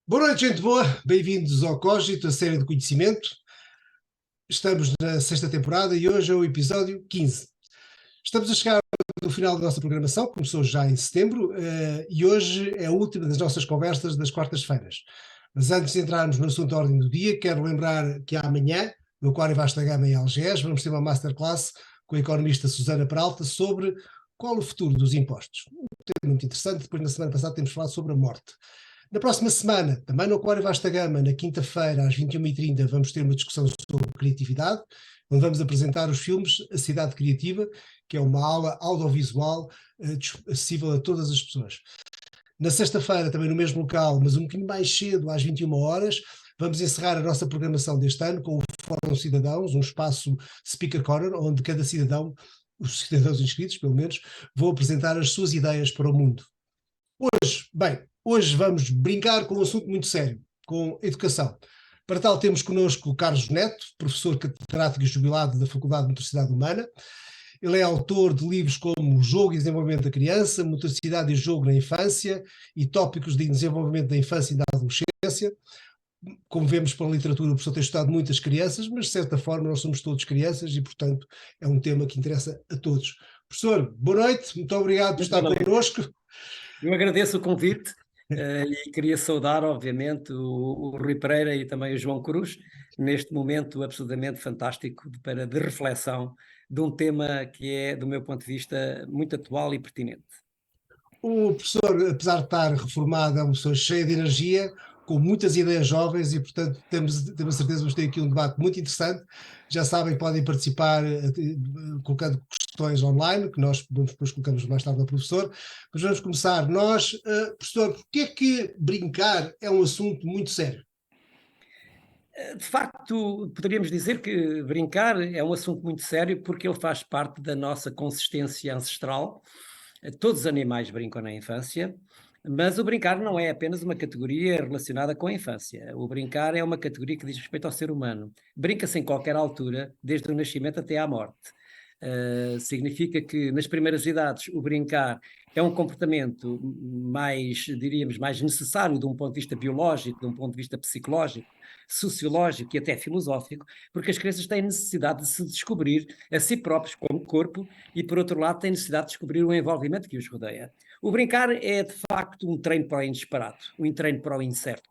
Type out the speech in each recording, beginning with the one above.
Boa noite, gente boa. Bem-vindos ao Cogito, a série de conhecimento. Estamos na sexta temporada e hoje é o episódio 15. Estamos a chegar ao final da nossa programação, começou já em setembro, e hoje é a última das nossas conversas das quartas-feiras. Mas antes de entrarmos no assunto da ordem do dia, quero lembrar que amanhã, no Aquário Vasta Gama em Algés, vamos ter uma masterclass com a economista Susana Peralta sobre qual o futuro dos impostos. Um tema muito interessante. Depois, na semana passada, temos falado sobre a morte. Na próxima semana, também no Aquário Vasta Gama, na quinta-feira, às 21h30, vamos ter uma discussão sobre criatividade, onde vamos apresentar os filmes A Cidade Criativa, que é uma aula audiovisual acessível a todas as pessoas. Na sexta-feira, também no mesmo local, mas um bocadinho mais cedo, às 21h, vamos encerrar a nossa programação deste ano com o Fórum Cidadãos, um espaço Speaker Corner, onde cada cidadão, os cidadãos inscritos pelo menos, vão apresentar as suas ideias para o mundo. Hoje vamos brincar com um assunto muito sério, com educação. Para tal temos connosco o Carlos Neto, professor catedrático e jubilado da Faculdade de Motricidade Humana. Ele é autor de livros como O Jogo e Desenvolvimento da Criança, Motricidade e Jogo na Infância e Tópicos de Desenvolvimento da Infância e da Adolescência. Como vemos pela literatura, o professor tem estudado muitas crianças, mas de certa forma nós somos todos crianças e, portanto, é um tema que interessa a todos. Professor, boa noite, muito obrigado por estar connosco. Eu agradeço o convite e queria saudar, obviamente, o Rui Pereira e também o João Cruz, neste momento absolutamente fantástico de reflexão de um tema que é, do meu ponto de vista, muito atual e pertinente. O professor, apesar de estar reformado, é uma pessoa cheia de energia, com muitas ideias jovens e, portanto, temos a certeza que vamos ter aqui um debate muito interessante. Já sabem que podem participar colocando questões online, que nós depois colocamos mais tarde ao professor. Mas vamos começar. Professor, porque é que brincar é um assunto muito sério? De facto, poderíamos dizer que brincar é um assunto muito sério porque ele faz parte da nossa consistência ancestral. Todos os animais brincam na infância, mas o brincar não é apenas uma categoria relacionada com a infância. O brincar é uma categoria que diz respeito ao ser humano. Brinca-se em qualquer altura, desde o nascimento até à morte. Significa que nas primeiras idades o brincar é um comportamento mais, diríamos, mais necessário de um ponto de vista biológico, de um ponto de vista psicológico, sociológico e até filosófico, porque as crianças têm necessidade de se descobrir a si próprios como corpo e, por outro lado, têm necessidade de descobrir o envolvimento que os rodeia. O brincar é, de facto, um treino para o inesperado, um treino para o incerto.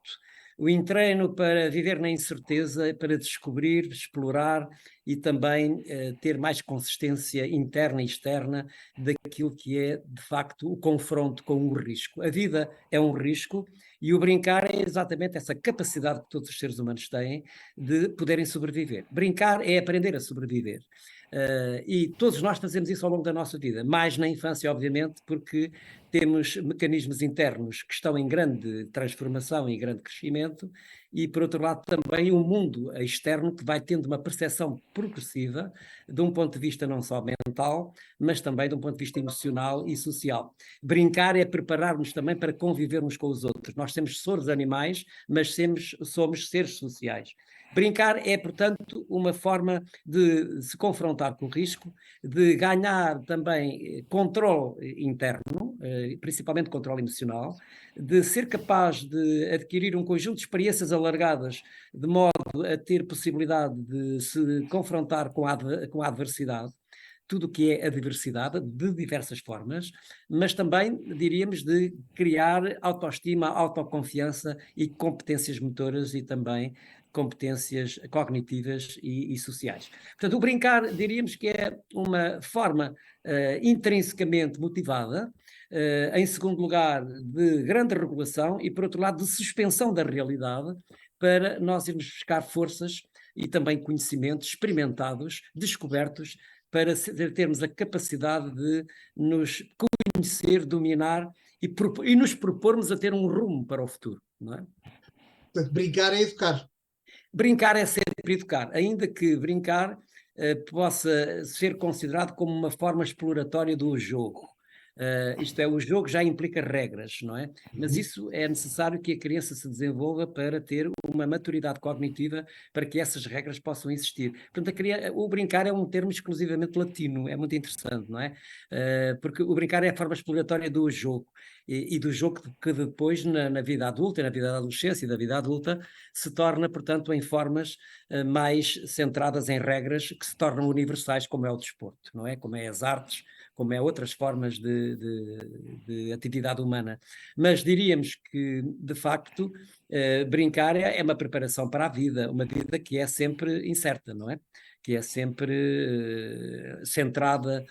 O treino para viver na incerteza, para descobrir, explorar e também ter mais consistência interna e externa daquilo que é, de facto, o confronto com o risco. A vida é um risco e o brincar é exatamente essa capacidade que todos os seres humanos têm de poderem sobreviver. Brincar é aprender a sobreviver. E todos nós fazemos isso ao longo da nossa vida, mais na infância, obviamente, porque temos mecanismos internos que estão em grande transformação e grande crescimento, e por outro lado também um mundo externo que vai tendo uma percepção progressiva de um ponto de vista não só mental, mas também de um ponto de vista emocional e social. Brincar é preparar-nos também para conviver uns com os outros. Nós somos animais, mas somos seres sociais. Brincar é, portanto, uma forma de se confrontar com o risco, de ganhar também controle interno, principalmente controle emocional, de ser capaz de adquirir um conjunto de experiências alargadas, de modo a ter possibilidade de se confrontar com a adversidade, tudo o que é a diversidade, de diversas formas, mas também, diríamos, de criar autoestima, autoconfiança e competências motoras e também competências cognitivas e sociais. Portanto, o brincar, diríamos que é uma forma intrinsecamente motivada, em segundo lugar, de grande regulação e, por outro lado, de suspensão da realidade para nós irmos buscar forças e também conhecimentos experimentados, descobertos, para termos a capacidade de nos conhecer, dominar e nos propormos a ter um rumo para o futuro, não é? Portanto, brincar é educar. Brincar é sempre educar, ainda que brincar possa ser considerado como uma forma exploratória do jogo. Isto é, o jogo já implica regras, não é? Mas isso é necessário que a criança se desenvolva para ter uma maturidade cognitiva para que essas regras possam existir. Portanto, o brincar é um termo exclusivamente latino, é muito interessante, não é? Porque o brincar é a forma exploratória do jogo e do jogo que depois na vida adulta, na vida da adolescência e da vida adulta, se torna, portanto, em formas mais centradas em regras que se tornam universais, como é o desporto, não é? Como é as artes, como é outras formas de atividade humana. Mas diríamos que, de facto, brincar é uma preparação para a vida, uma vida que é sempre incerta, não é? Que é sempre centrada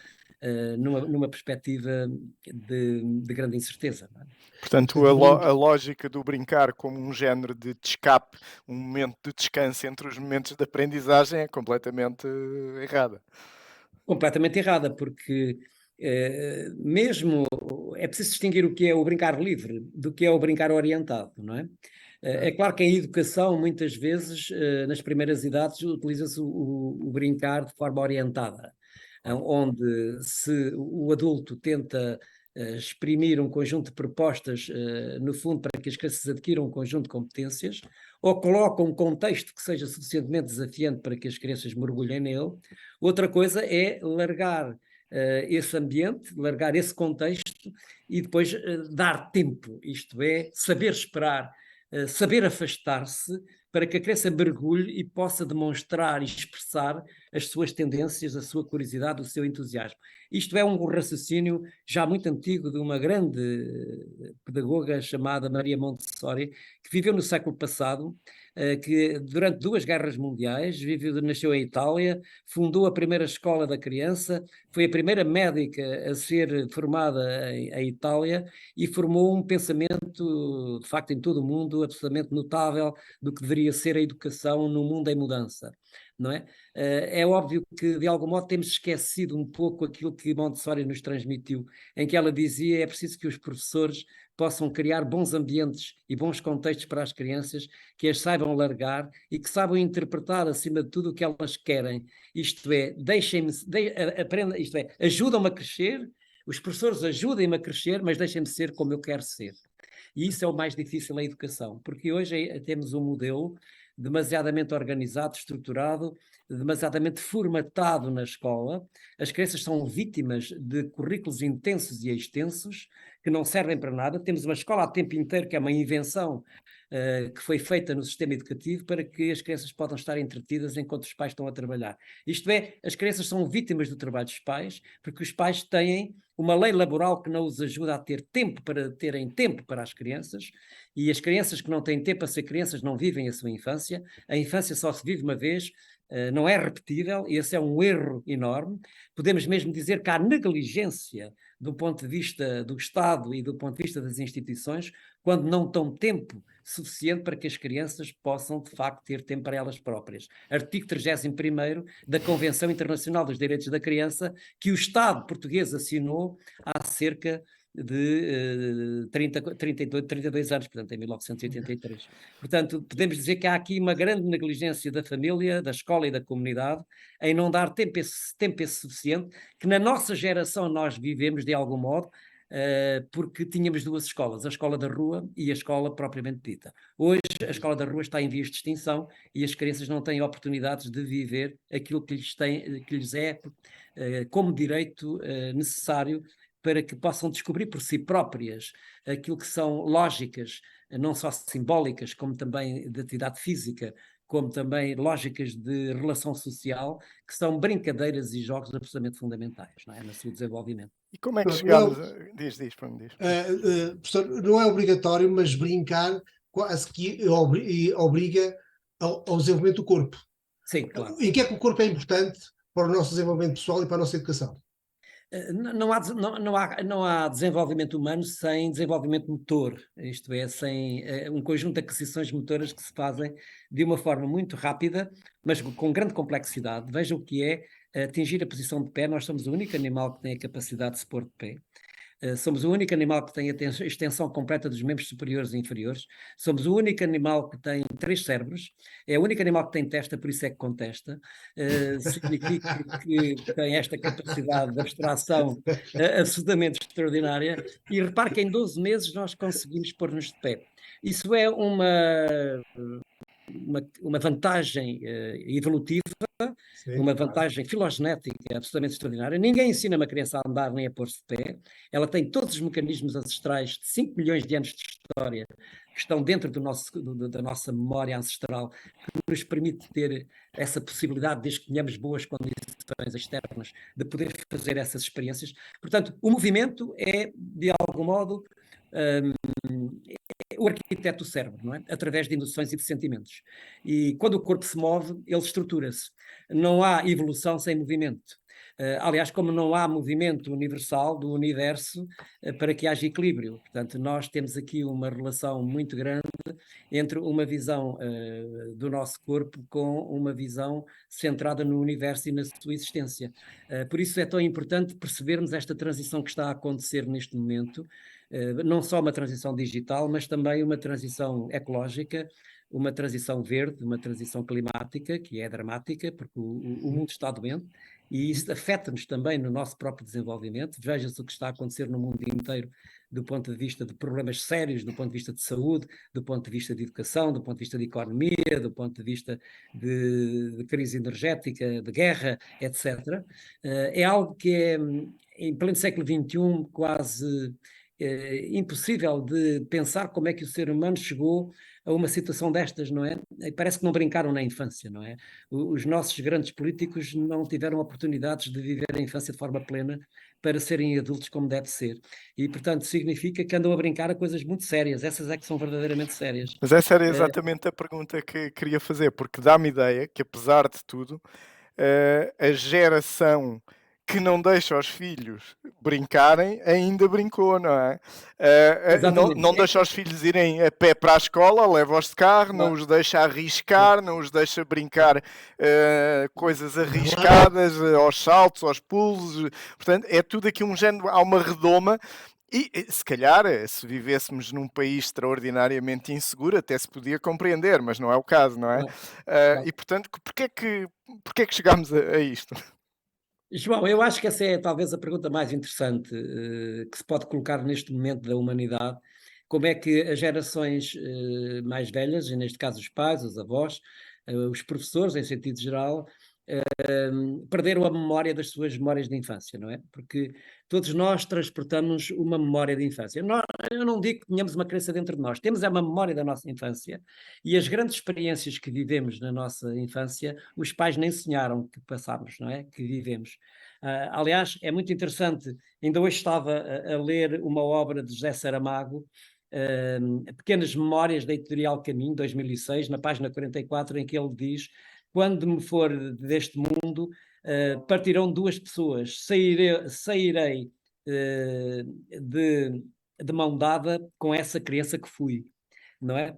numa perspectiva de grande incerteza. Não é? Portanto, a lógica do brincar como um género de escape, um momento de descanso entre os momentos de aprendizagem é completamente errada. Completamente errada, porque mesmo é preciso distinguir o que é o brincar livre do que é o brincar orientado, não é? É claro que em educação, muitas vezes, nas primeiras idades, utiliza-se o brincar de forma orientada, onde se o adulto tenta exprimir um conjunto de propostas, no fundo, para que as crianças adquiram um conjunto de competências, ou coloca um contexto que seja suficientemente desafiante para que as crianças mergulhem nele. Outra coisa é largar esse ambiente, largar esse contexto e depois dar tempo, isto é, saber esperar, saber afastar-se para que a criança mergulhe e possa demonstrar e expressar as suas tendências, a sua curiosidade, o seu entusiasmo. Isto é um raciocínio já muito antigo de uma grande pedagoga chamada Maria Montessori, que viveu no século passado, que durante 2 guerras mundiais nasceu em Itália, fundou a primeira escola da criança, foi a primeira médica a ser formada em Itália e formou um pensamento, de facto, em todo o mundo, absolutamente notável do que deveria ser a educação no mundo em mudança. Não é? É óbvio que, de algum modo, temos esquecido um pouco aquilo que Montessori nos transmitiu, em que ela dizia é preciso que os professores possam criar bons ambientes e bons contextos para as crianças, que as saibam largar e que saibam interpretar, acima de tudo, o que elas querem. Isto é, aprenda, isto é, ajudam-me a crescer, os professores ajudem-me a crescer, mas deixem-me ser como eu quero ser. E isso é o mais difícil na educação, porque hoje temos um modelo demasiadamente organizado, estruturado, demasiadamente formatado na escola. As crianças são vítimas de currículos intensos e extensos que não servem para nada. Temos uma escola a tempo inteiro que é uma invenção que foi feita no sistema educativo para que as crianças possam estar entretidas enquanto os pais estão a trabalhar. Isto é, as crianças são vítimas do trabalho dos pais, porque os pais têm uma lei laboral que não os ajuda a ter tempo para terem tempo para as crianças, e as crianças que não têm tempo a ser crianças não vivem a sua infância. A infância só se vive uma vez, não é repetível, e esse é um erro enorme. Podemos mesmo dizer que há negligência do ponto de vista do Estado e do ponto de vista das instituições, quando não dão tempo suficiente para que as crianças possam, de facto, ter tempo para elas próprias. Artigo 31º da Convenção Internacional dos Direitos da Criança, que o Estado português assinou há cerca de 32 anos, portanto, em 1983. Portanto, podemos dizer que há aqui uma grande negligência da família, da escola e da comunidade em não dar tempo esse suficiente, que na nossa geração nós vivemos de algum modo, porque tínhamos 2 escolas, a escola da rua e a escola propriamente dita. Hoje a escola da rua está em vias de extinção e as crianças não têm oportunidades de viver aquilo que lhes é como direito necessário para que possam descobrir por si próprias aquilo que são lógicas, não só simbólicas, como também de atividade física, como também lógicas de relação social, que são brincadeiras e jogos absolutamente fundamentais, não é? No seu desenvolvimento. E como é que chegamos a... Diz. Professor, não é obrigatório, mas brincar quase que obriga ao desenvolvimento do corpo. Sim, claro. Em que é que o corpo é importante para o nosso desenvolvimento pessoal e para a nossa educação? Não há desenvolvimento humano sem desenvolvimento motor, isto é, sem um conjunto de aquisições motoras que se fazem de uma forma muito rápida, mas com grande complexidade. Veja o que é atingir a posição de pé. Nós somos o único animal que tem a capacidade de se pôr de pé. Somos o único animal que tem a extensão completa dos membros superiores e inferiores. Somos o único animal que tem 3 cérebros. É o único animal que tem testa, por isso é que contesta. Significa que tem esta capacidade de abstração absolutamente extraordinária. E repare que em 12 meses nós conseguimos pôr-nos de pé. Isso é uma vantagem evolutiva, Sim. uma vantagem filogenética absolutamente extraordinária. Ninguém ensina uma criança a andar nem a pôr-se de pé. Ela tem todos os mecanismos ancestrais de 5 milhões de anos de história que estão dentro da nossa memória ancestral, que nos permite ter essa possibilidade, desde que tenhamos boas condições externas, de poder fazer essas experiências. Portanto, o movimento é, de algum modo, o arquiteto do cérebro, não é? Através de induções e de sentimentos. E quando o corpo se move, ele estrutura-se. Não há evolução sem movimento. Aliás, como não há movimento universal do universo para que haja equilíbrio. Portanto, nós temos aqui uma relação muito grande entre uma visão do nosso corpo com uma visão centrada no universo e na sua existência. Por isso é tão importante percebermos esta transição que está a acontecer neste momento, não só uma transição digital, mas também uma transição ecológica, uma transição verde, uma transição climática, que é dramática, porque o mundo está doente, e isso afeta-nos também no nosso próprio desenvolvimento. Veja-se o que está a acontecer no mundo inteiro, do ponto de vista de problemas sérios, do ponto de vista de saúde, do ponto de vista de educação, do ponto de vista de economia, do ponto de vista de crise energética, de guerra, etc. É algo que é, em pleno século XXI, quase impossível de pensar como é que o ser humano chegou a uma situação destas, não é? Parece que não brincaram na infância, não é? Os nossos grandes políticos não tiveram oportunidades de viver a infância de forma plena para serem adultos como deve ser. E, portanto, significa que andam a brincar a coisas muito sérias. Essas é que são verdadeiramente sérias. Mas essa era exatamente a pergunta que queria fazer, porque dá-me ideia que, apesar de tudo, a geração que não deixa os filhos brincarem ainda brincou, não é? Não deixa os filhos irem a pé para a escola, leva-os de carro, não os deixa arriscar, não os deixa brincar coisas arriscadas, aos saltos, aos pulos. Portanto, é tudo aqui um género, há uma redoma. E se calhar, se vivêssemos num país extraordinariamente inseguro, até se podia compreender, mas não é o caso, não é? E portanto, porquê é que chegámos a isto? João, eu acho que essa é talvez a pergunta mais interessante que se pode colocar neste momento da humanidade. Como é que as gerações mais velhas, e neste caso os pais, os avós, os professores, em sentido geral, perderam a memória das suas memórias de infância, não é? Porque todos nós transportamos uma memória de infância. Eu não digo que tenhamos uma crença dentro de nós, temos uma memória da nossa infância e as grandes experiências que vivemos na nossa infância, os pais nem sonharam que passámos, não é? Que vivemos. Aliás, é muito interessante, ainda hoje estava a ler uma obra de José Saramago, Pequenas Memórias da Editorial Caminho, 2006, na página 44, em que ele diz: quando me for deste mundo, partirão 2 pessoas, sairei de mão dada com essa criança que fui, não é?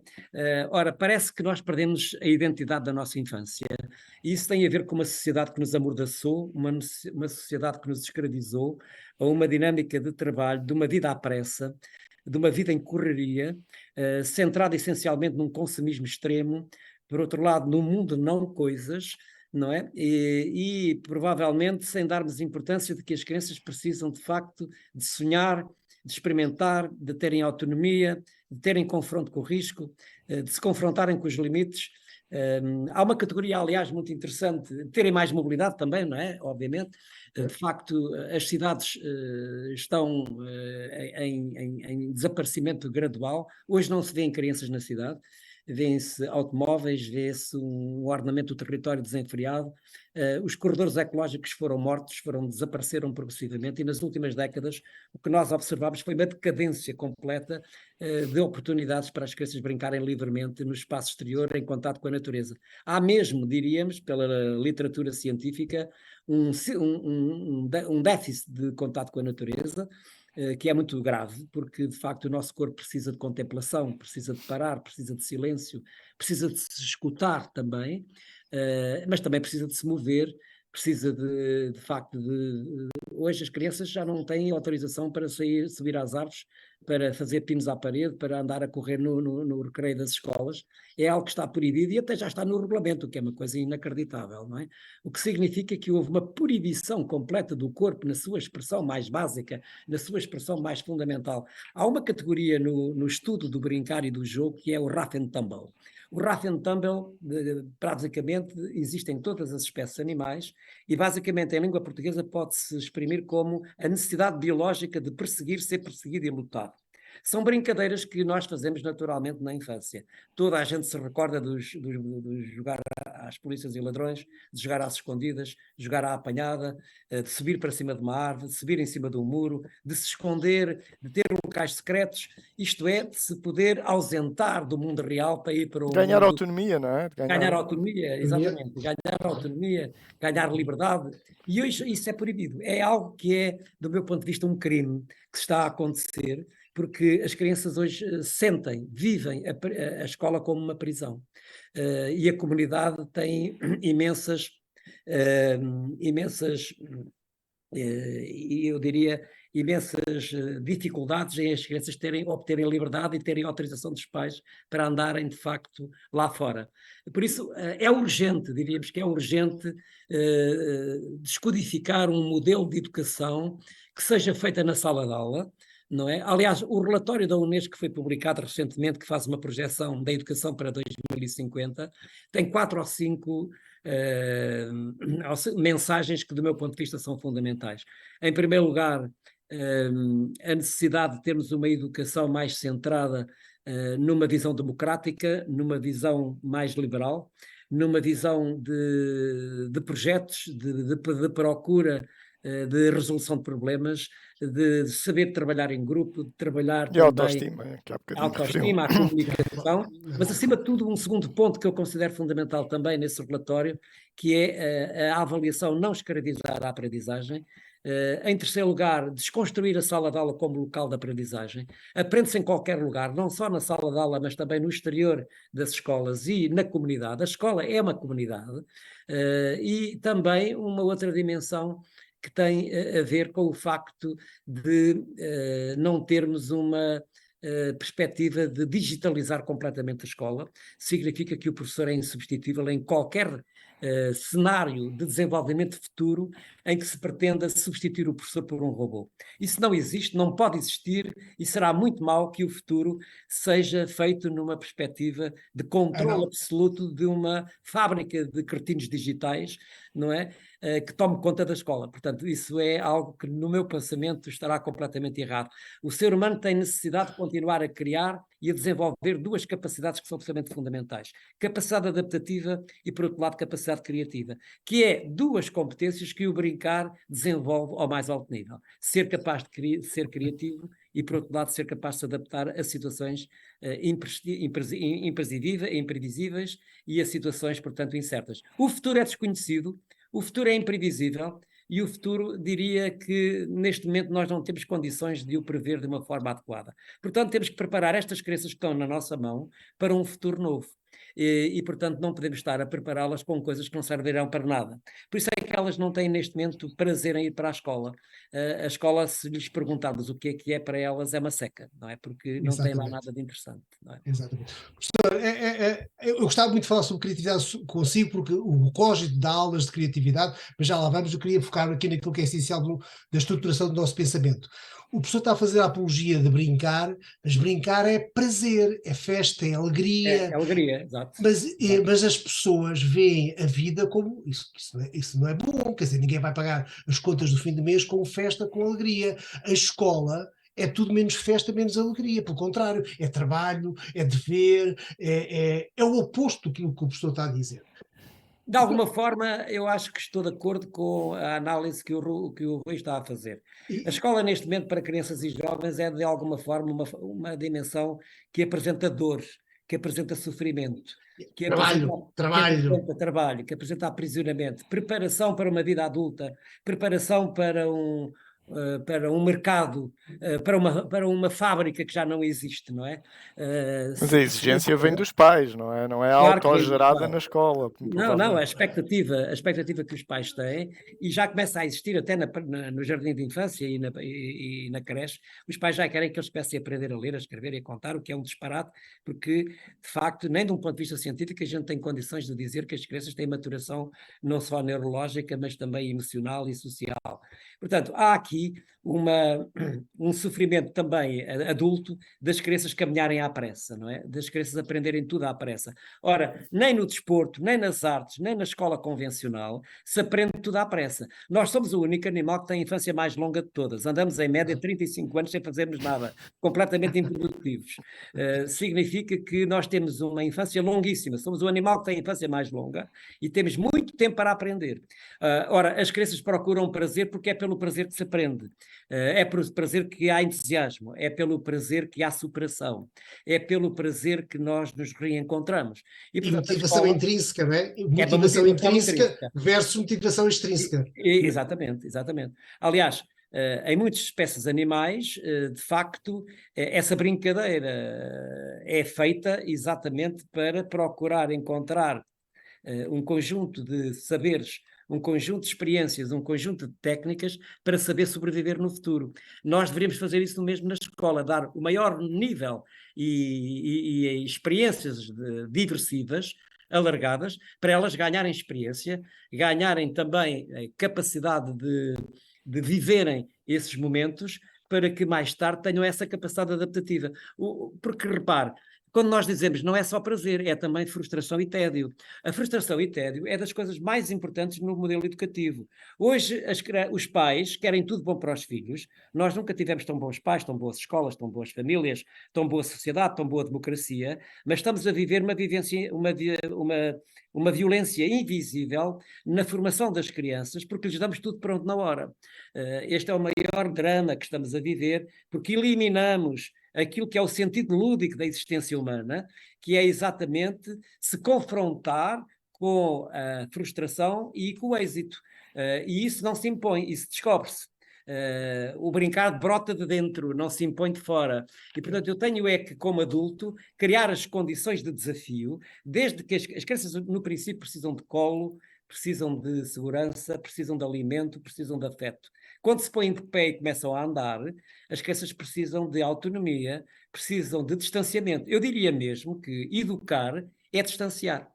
Ora, parece que nós perdemos a identidade da nossa infância, e isso tem a ver com uma sociedade que nos amordaçou, uma sociedade que nos escravizou, a uma dinâmica de trabalho, de uma vida à pressa, de uma vida em correria, centrada essencialmente num consumismo extremo, por outro lado, num mundo de não coisas, não é? E provavelmente sem darmos importância de que as crianças precisam, de facto, de sonhar, de experimentar, de terem autonomia, de terem confronto com o risco, de se confrontarem com os limites. Há uma categoria, aliás, muito interessante, de terem mais mobilidade também, não é? Obviamente. De facto, as cidades estão em desaparecimento gradual. Hoje não se vêem crianças na cidade. Vêem-se automóveis, vê-se um ordenamento do território desenfreado, os corredores ecológicos foram mortos, desapareceram progressivamente, e nas últimas décadas o que nós observamos foi uma decadência completa de oportunidades para as crianças brincarem livremente no espaço exterior, em contato com a natureza. Há mesmo, diríamos, pela literatura científica, um déficit de contato com a natureza, que é muito grave, porque de facto o nosso corpo precisa de contemplação, precisa de parar, precisa de silêncio, precisa de se escutar também, mas também precisa de se mover, precisa de facto hoje as crianças já não têm autorização para subir às árvores, para fazer pinos à parede, para andar a correr no recreio das escolas. É algo que está proibido e até já está no regulamento, o que é uma coisa inacreditável, não é? O que significa que houve uma proibição completa do corpo na sua expressão mais básica, na sua expressão mais fundamental. Há uma categoria no estudo do brincar e do jogo que é o rough and tumble. O rough and tumble, basicamente, existe em todas as espécies animais e, basicamente, em língua portuguesa pode-se exprimir como a necessidade biológica de perseguir, ser perseguido e lutar. São brincadeiras que nós fazemos naturalmente na infância. Toda a gente se recorda de jogar às polícias e ladrões, de jogar às escondidas, de jogar à apanhada, de subir para cima de uma árvore, de subir em cima de um muro, de se esconder, de ter locais secretos, isto é, de se poder ausentar do mundo real para ir para o Ganhar mundo... autonomia, não é? Ganhar autonomia, exatamente, ganhar autonomia, ganhar liberdade, e hoje isso é proibido. É algo que é, do meu ponto de vista, um crime que está a acontecer, porque as crianças hoje vivem a escola como uma prisão. E a comunidade tem imensas, e eu diria, imensas dificuldades em as crianças obterem liberdade e terem autorização dos pais para andarem de facto lá fora. Por isso é urgente, diríamos que é urgente descodificar um modelo de educação que seja feita na sala de aula, não é? Aliás, o relatório da Unesco que foi publicado recentemente, que faz uma projeção da educação para 2050, tem 4 ou 5 mensagens que, do meu ponto de vista, são fundamentais. Em primeiro lugar, a necessidade de termos uma educação mais centrada numa visão democrática, numa visão mais liberal, numa visão de projetos, de procura de resolução de problemas, de saber trabalhar em grupo, de trabalhar E também autoestima, que há a bocadinho autoestima, a comunicação, mas acima de tudo um segundo ponto que eu considero fundamental também nesse relatório, que é a avaliação não escravizar a aprendizagem. Em terceiro lugar, desconstruir a sala de aula como local de aprendizagem. Aprende-se em qualquer lugar, não só na sala de aula, mas também no exterior das escolas e na comunidade. A escola é uma comunidade e também uma outra dimensão que tem a ver com o facto de não termos uma perspectiva de digitalizar completamente a escola. Significa que o professor é insubstituível em qualquer cenário de desenvolvimento futuro em que se pretenda substituir o professor por um robô. Isso não existe, não pode existir e será muito mau que o futuro seja feito numa perspectiva de controle absoluto de uma fábrica de cretinos digitais, não é? Que tome conta da escola. Portanto, isso é algo que no meu pensamento estará completamente errado. O ser humano tem necessidade de continuar a criar e a desenvolver duas capacidades que são absolutamente fundamentais. Capacidade adaptativa e, por outro lado, capacidade criativa, que é duas competências que o brincar desenvolve ao mais alto nível. Ser capaz de ser criativo e, por outro lado, ser capaz de se adaptar a situações imprevisíveis e a situações, portanto, incertas. O futuro é desconhecido, o futuro é imprevisível e o futuro, diria que neste momento nós não temos condições de o prever de uma forma adequada. Portanto, temos que preparar estas crianças que estão na nossa mão para um futuro novo. E, portanto, não podemos estar a prepará-las com coisas que não servirão para nada. Por isso é que elas não têm, neste momento, prazer em ir para a escola. A escola, se lhes perguntarmos o que é para elas, é uma seca, não é? Porque não tem lá nada de interessante. Não é? Exatamente. Professor, eu gostava muito de falar sobre criatividade consigo, porque o Cogito dá aulas de criatividade, mas já lá vamos, eu queria focar aqui naquilo que é essencial da estruturação do nosso pensamento. O professor está a fazer a apologia de brincar, mas brincar é prazer, é festa, é alegria. É alegria, exato. Mas as pessoas veem a vida como isso não é bom, quer dizer, ninguém vai pagar as contas do fim do mês com festa, com alegria. A escola é tudo menos festa, menos alegria, pelo contrário, é trabalho, é dever, é o oposto daquilo que o professor está a dizer. De alguma forma, eu acho que estou de acordo com a análise que o Rui está a fazer. A escola, neste momento, para crianças e jovens, é de alguma forma uma dimensão que apresenta dor, que apresenta sofrimento, que apresenta trabalho, que apresenta aprisionamento, preparação para uma vida adulta, preparação para para um mercado, para uma fábrica que já não existe, não é? Mas a exigência vem dos pais, não é? Não é Claro que vem dos autogerada pais. na escola. Não, a expectativa que os pais têm, e já começa a existir até no jardim de infância e na creche, os pais já querem que eles comecem a aprender a ler, a escrever e a contar, o que é um disparate, porque, de facto, nem de um ponto de vista científico a gente tem condições de dizer que as crianças têm maturação não só neurológica, mas também emocional e social. Portanto, há aqui um sofrimento também adulto das crianças caminharem à pressa, não é? Das crianças aprenderem tudo à pressa. Ora, nem no desporto, nem nas artes, nem na escola convencional se aprende tudo à pressa. Nós somos o único animal que tem a infância mais longa de todas. Andamos em média 35 anos sem fazermos nada, completamente improdutivos. Significa que nós temos uma infância longuíssima. Somos o animal que tem a infância mais longa e temos muito tempo para aprender. Ora, as crianças procuram prazer porque é pelo prazer que se aprende. É pelo prazer que há entusiasmo, é pelo prazer que há superação, é pelo prazer que nós nos reencontramos. E portanto, motivação intrínseca, não é? Motivação motivação intrínseca intrínseca versus motivação extrínseca. Exatamente. Aliás, em muitas espécies animais, de facto, essa brincadeira é feita exatamente para procurar encontrar um conjunto de saberes, um conjunto de experiências, um conjunto de técnicas para saber sobreviver no futuro. Nós deveríamos fazer isso mesmo na escola, dar o maior nível e experiências diversivas, alargadas, para elas ganharem experiência, ganharem também a capacidade de viverem esses momentos, para que mais tarde tenham essa capacidade adaptativa. Porque, repare, quando nós dizemos não é só prazer, é também frustração e tédio. A frustração e tédio é das coisas mais importantes no modelo educativo. Hoje os pais querem tudo bom para os filhos. Nós nunca tivemos tão bons pais, tão boas escolas, tão boas famílias, tão boa sociedade, tão boa democracia, mas estamos a viver uma violência invisível na formação das crianças, porque lhes damos tudo pronto na hora. Este é o maior drama que estamos a viver, porque eliminamos aquilo que é o sentido lúdico da existência humana, que é exatamente se confrontar com a frustração e com o êxito. E isso não se impõe, isso descobre-se. O brincar brota de dentro, não se impõe de fora. E, portanto, eu tenho é que, como adulto, criar as condições de desafio, desde que as crianças, no princípio, precisam de colo, precisam de segurança, precisam de alimento, precisam de afeto. Quando se põem de pé e começam a andar, as crianças precisam de autonomia, precisam de distanciamento. Eu diria mesmo que educar é distanciar.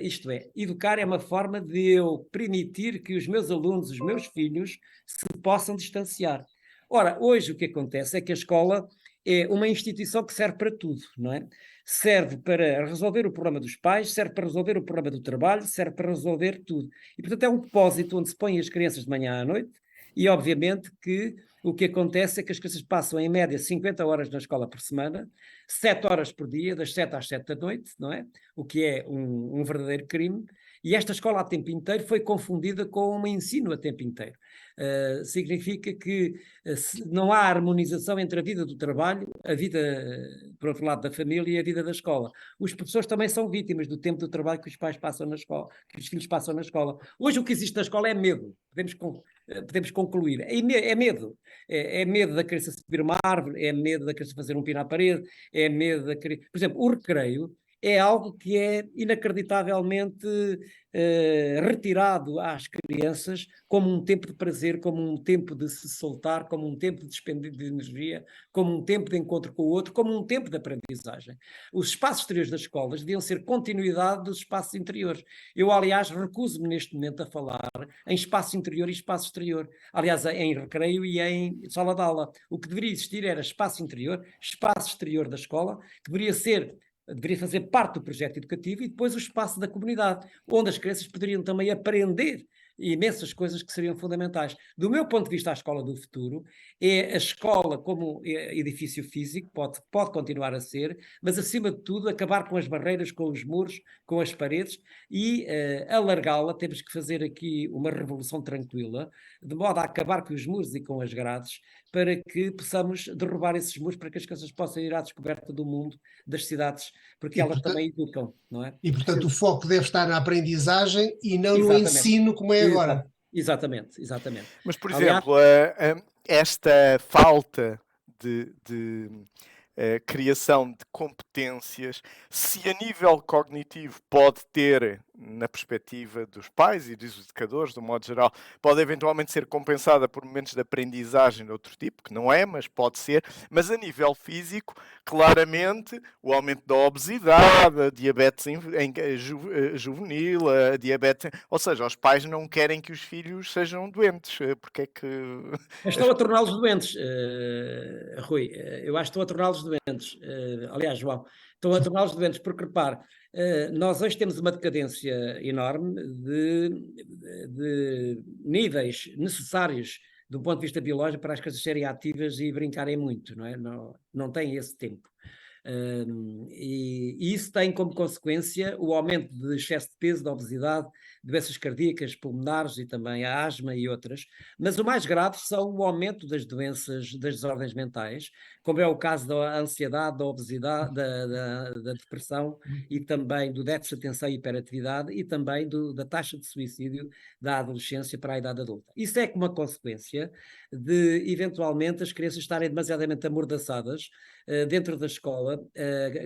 Isto é, educar é uma forma de eu permitir que os meus alunos, os meus filhos, se possam distanciar. Ora, hoje o que acontece é que a escola é uma instituição que serve para tudo, não é? Serve para resolver o problema dos pais, serve para resolver o problema do trabalho, serve para resolver tudo. E, portanto, é um depósito onde se põem as crianças de manhã à noite e, obviamente, que o que acontece é que as crianças passam, em média, 50 horas na escola por semana, 7 horas por dia, das 7 às 7 da noite, não é? O que é um verdadeiro crime. E esta escola a tempo inteiro foi confundida com um ensino a tempo inteiro. Significa que não há harmonização entre a vida do trabalho, a vida, por outro lado, da família e a vida da escola. Os professores também são vítimas do tempo do trabalho que os pais passam na escola, que os filhos passam na escola. Hoje o que existe na escola é medo. Podemos concluir. É medo. É medo da criança subir uma árvore, é medo da criança fazer um pino à parede, é medo da criança... Por exemplo, o recreio é algo que é inacreditavelmente retirado às crianças como um tempo de prazer, como um tempo de se soltar, como um tempo de despender de energia, como um tempo de encontro com o outro, como um tempo de aprendizagem. Os espaços exteriores das escolas deviam ser continuidade dos espaços interiores. Eu, aliás, recuso-me neste momento a falar em espaço interior e espaço exterior. Aliás, em recreio e em sala de aula. O que deveria existir era espaço interior, espaço exterior da escola, que deveria fazer parte do projeto educativo, e depois o espaço da comunidade, onde as crianças poderiam também aprender imensas coisas que seriam fundamentais. Do meu ponto de vista, a escola do futuro é a escola como edifício físico, pode continuar a ser, mas acima de tudo acabar com as barreiras, com os muros, com as paredes e alargá-la. Temos que fazer aqui uma revolução tranquila, de modo a acabar com os muros e com as grades, para que possamos derrubar esses muros, para que as crianças possam ir à descoberta do mundo, das cidades, porque elas também educam, não é? E, portanto, o foco deve estar na aprendizagem e não no Exatamente. ensino, como é agora. Exatamente, exatamente. Mas, por Aliás, exemplo, esta falta de criação de competências, se a nível cognitivo pode ter, na perspectiva dos pais e dos educadores, de um modo geral, pode eventualmente ser compensada por momentos de aprendizagem de outro tipo, que não é, mas pode ser. Mas a nível físico, claramente, o aumento da obesidade, a diabetes juvenil, a diabetes... Ou seja, os pais não querem que os filhos sejam doentes. Porque é que... estão a torná-los doentes, Rui. Eu acho que estão a torná-los doentes. Aliás, João, estão a torná-los doentes porque, repare, nós hoje temos uma decadência enorme de níveis necessários do ponto de vista biológico para as coisas serem ativas e brincarem muito, não é? Não têm esse tempo. E isso tem como consequência o aumento de excesso de peso, de obesidade, doenças cardíacas, pulmonares e também a asma e outras. Mas o mais grave são o aumento das doenças, das desordens mentais, como é o caso da ansiedade, da obesidade, da depressão e também do déficit de atenção e hiperatividade e também da taxa de suicídio da adolescência para a idade adulta. Isso é como uma consequência de, eventualmente, as crianças estarem demasiadamente amordaçadas dentro da escola,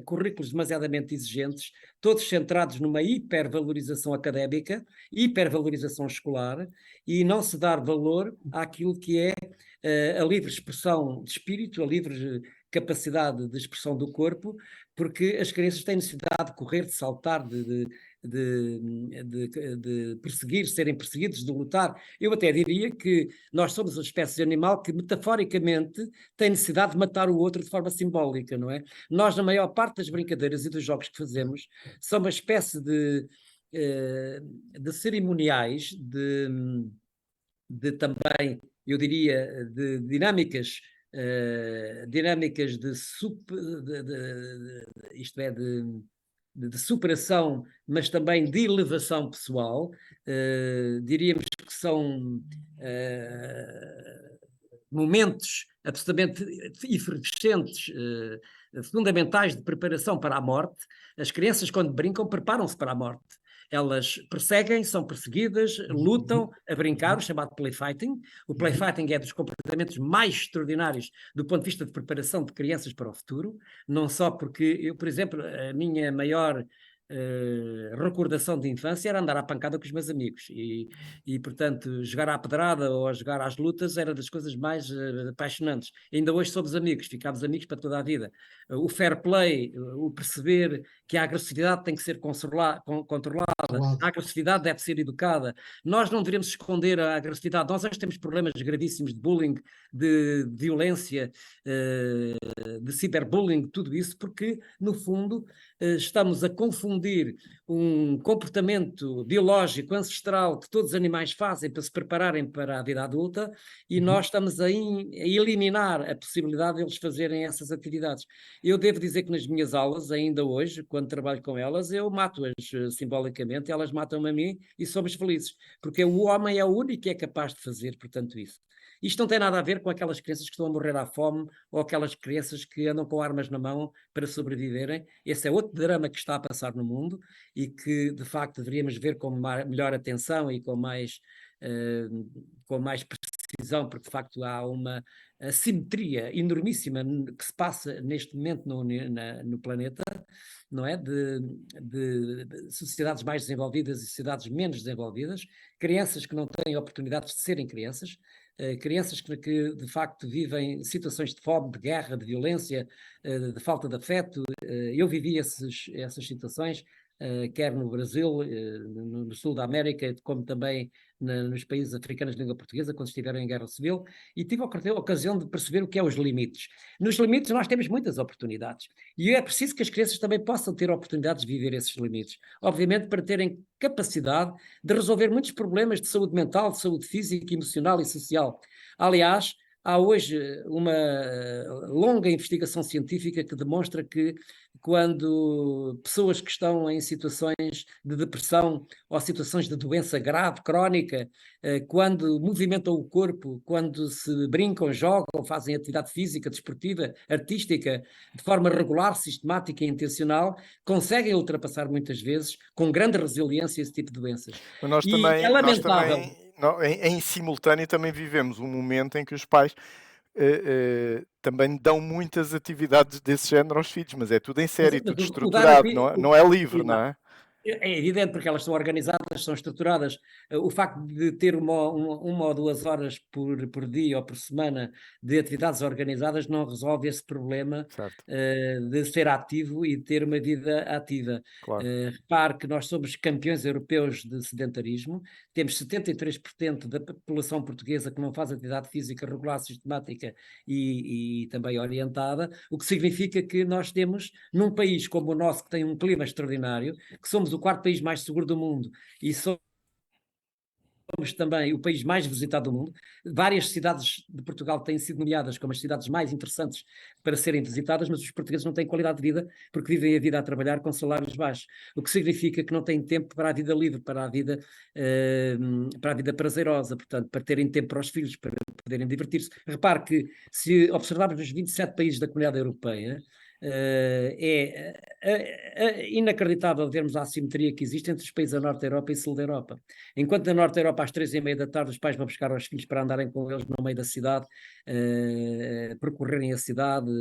currículos demasiadamente exigentes, todos centrados numa hipervalorização académica, hipervalorização escolar, e não se dar valor àquilo que é a livre expressão de espírito, a livre capacidade de expressão do corpo, porque as crianças têm necessidade de correr, de saltar, de perseguir, serem perseguidos, de lutar. Eu até diria que nós somos uma espécie de animal que, metaforicamente, tem necessidade de matar o outro de forma simbólica, não é? Nós, na maior parte das brincadeiras e dos jogos que fazemos, são uma espécie de cerimoniais, de também, eu diria, de dinâmicas isto é, de superação, mas também de elevação pessoal. Diríamos que são momentos absolutamente efervescentes, fundamentais de preparação para a morte. As crianças, quando brincam, preparam-se para a morte. Elas perseguem, são perseguidas, lutam a brincar, o chamado playfighting. O playfighting é dos comportamentos mais extraordinários do ponto de vista de preparação de crianças para o futuro, não só porque eu, por exemplo, a minha maior recordação de infância era andar à pancada com os meus amigos e portanto, jogar à pedrada ou a jogar às lutas era das coisas mais apaixonantes. Ainda hoje somos amigos, ficámos amigos para toda a vida. O fair play, o perceber que a agressividade tem que ser controlada, a agressividade deve ser educada. Nós não devemos esconder a agressividade. Nós hoje temos problemas gravíssimos de bullying, de violência, de ciberbullying, tudo isso, porque, no fundo, estamos a confundir um comportamento biológico, ancestral, que todos os animais fazem para se prepararem para a vida adulta, e nós estamos a eliminar a possibilidade de eles fazerem essas atividades. Eu devo dizer que nas minhas aulas, ainda hoje, quando trabalho com elas, eu mato-as simbolicamente, elas matam-me a mim e somos felizes, porque o homem é o único que é capaz de fazer, portanto, isso. Isto não tem nada a ver com aquelas crianças que estão a morrer à fome ou aquelas crianças que andam com armas na mão para sobreviverem. Esse é outro drama que está a passar no mundo e que, de facto, deveríamos ver com melhor atenção e com mais precisão, porque, de facto, há uma assimetria enormíssima que se passa neste momento no planeta, não é? De sociedades mais desenvolvidas e sociedades menos desenvolvidas, crianças que não têm oportunidades de serem crianças, crianças que de facto vivem situações de fome, de guerra, de violência, de falta de afeto. Eu vivi essas situações, quer no Brasil, no sul da América, como também nos países africanos de língua portuguesa, quando estiveram em guerra civil, e tive a ocasião de perceber o que é os limites. Nos limites nós temos muitas oportunidades, e é preciso que as crianças também possam ter oportunidades de viver esses limites, obviamente para terem capacidade de resolver muitos problemas de saúde mental, de saúde física, emocional e social. Aliás, há hoje uma longa investigação científica que demonstra que quando pessoas que estão em situações de depressão ou situações de doença grave, crónica, quando movimentam o corpo, quando se brincam, jogam, fazem atividade física, desportiva, artística, de forma regular, sistemática e intencional, conseguem ultrapassar muitas vezes, com grande resiliência, esse tipo de doenças. Mas nós E também, é lamentável. em simultâneo também vivemos um momento em que os pais também dão muitas atividades desse género aos filhos, mas é tudo em série, Mas tudo o dar a estruturado, não é livre, não exato. é? É evidente, porque elas são organizadas, são estruturadas. O facto de ter uma ou 2 horas por dia ou por semana de atividades organizadas não resolve esse problema Certo, de ser ativo e de ter uma vida ativa. claro. Repare que nós somos campeões europeus de sedentarismo, temos 73% da população portuguesa que não faz atividade física regular, sistemática e também orientada, o que significa que nós temos, num país como o nosso, que tem um clima extraordinário, que somos o quarto país mais seguro do mundo e somos também o país mais visitado do mundo. Várias cidades de Portugal têm sido nomeadas como as cidades mais interessantes para serem visitadas, mas os portugueses não têm qualidade de vida porque vivem a vida a trabalhar com salários baixos, o que significa que não têm tempo para a vida livre, para a vida prazerosa, portanto, para terem tempo para os filhos, para poderem divertir-se. Repare que, se observarmos os 27 países da Comunidade Europeia, é inacreditável vermos a assimetria que existe entre os países da Norte da Europa e Sul da Europa. Enquanto na Norte da Europa, às 3h30 da tarde, os pais vão buscar os filhos para andarem com eles no meio da cidade, percorrerem a cidade,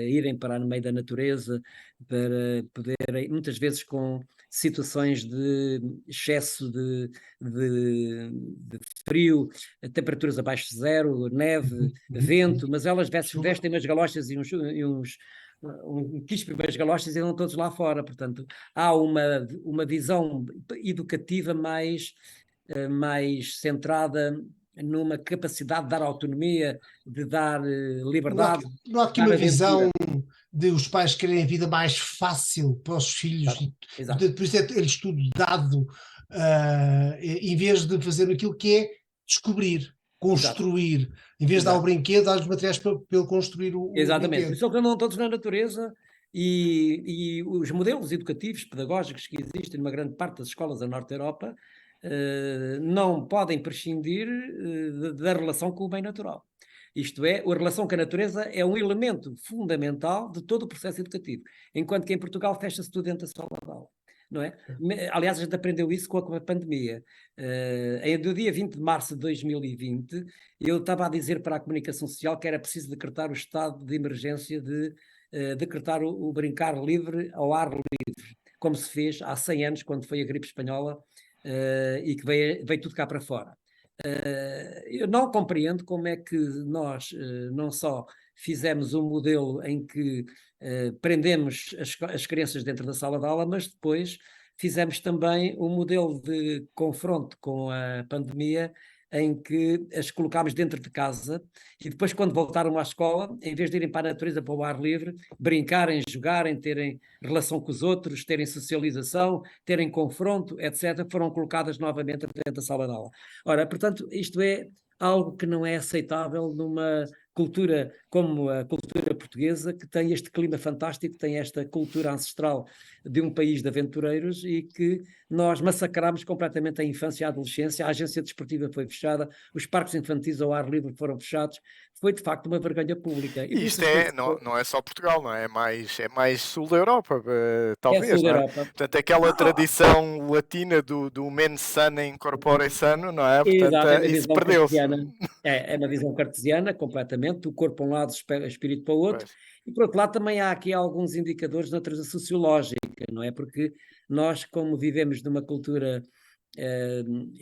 irem para no meio da natureza, para poderem, muitas vezes com situações de excesso de frio, temperaturas abaixo de zero, neve, vento, mas elas vestem umas galochas e um quispe umas galochas e andam todos lá fora. Portanto, há uma visão educativa mais centrada numa capacidade de dar autonomia, de dar liberdade, Não há aqui dar uma aventura. visão de os pais querem a vida mais fácil para os filhos, Exato. por isso é tudo dado, em vez de fazer aquilo que é descobrir, construir, em vez de dar o Exato. brinquedo, dar os materiais para ele construir o Exatamente. Por brinquedo. isso eles andam todos na natureza e os modelos educativos, pedagógicos que existem numa grande parte das escolas da Norte da Europa não podem prescindir da relação com o bem natural. Isto é, a relação com a natureza é um elemento fundamental de todo o processo educativo, enquanto que em Portugal fecha-se tudo dentro da sala de aula. Não é? Aliás, a gente aprendeu isso com a pandemia. No dia 20 de março de 2020, eu estava a dizer para a comunicação social que era preciso decretar o estado de emergência, decretar o brincar livre ao ar livre, como se fez há 100 anos, quando foi a gripe espanhola, e que veio tudo cá para fora. Eu não compreendo como é que nós não só fizemos um modelo em que prendemos as crianças dentro da sala de aula, mas depois fizemos também um modelo de confronto com a pandemia em que as colocámos dentro de casa e depois, quando voltaram à escola, em vez de irem para a natureza, para o ar livre, brincarem, jogarem, terem relação com os outros, terem socialização, terem confronto, etc., foram colocadas novamente dentro da sala de aula. Ora, portanto, isto é algo que não é aceitável numa cultura como a cultura portuguesa, que tem este clima fantástico, tem esta cultura ancestral de um país de aventureiros e que nós massacramos completamente a infância e a adolescência. A agência desportiva foi fechada, os parques infantis ao ar livre foram fechados. Foi de facto uma vergonha pública. E isto não é só Portugal, não é? É mais sul da Europa, talvez, sul da não é? Europa. Portanto, aquela tradição latina do mens sana in corpore sano, não é? Portanto, Exato, é uma isso visão perdeu-se. cartesiana. É uma visão cartesiana, completamente, o corpo para um lado, o espírito para o outro. Pois. E por outro lado também há aqui alguns indicadores de natureza sociológica, não é? Porque nós, como vivemos numa cultura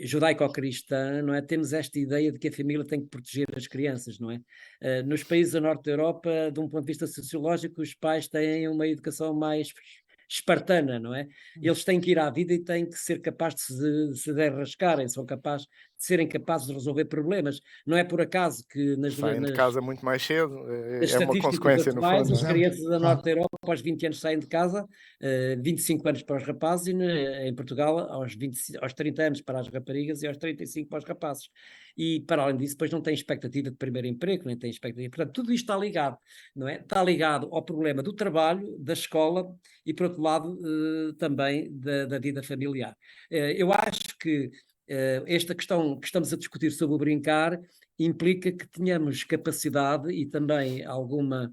judaico-cristã, não é? Temos esta ideia de que a família tem que proteger as crianças, não é? Nos países da Norte da Europa, de um ponto de vista sociológico, os pais têm uma educação mais espartana, não é? Eles têm que ir à vida e têm que ser capazes de se derrascarem, são capazes de serem capazes de resolver problemas. Não é por acaso que Saem de casa muito mais cedo, nas é uma estatísticas consequência, no atuais, fundo. as Não é? crianças da Claro. Norte da Europa aos 20 anos saem de casa, 25 anos para os rapazes, e em Portugal aos 30 anos para as raparigas e aos 35 para os rapazes. E para além disso, depois não têm expectativa de primeiro emprego, nem têm expectativa. Portanto, tudo isto está ligado, não é? Está ligado ao problema do trabalho, da escola e, por outro lado, também da vida familiar. Eu acho que esta questão que estamos a discutir sobre o brincar implica que tenhamos capacidade e também alguma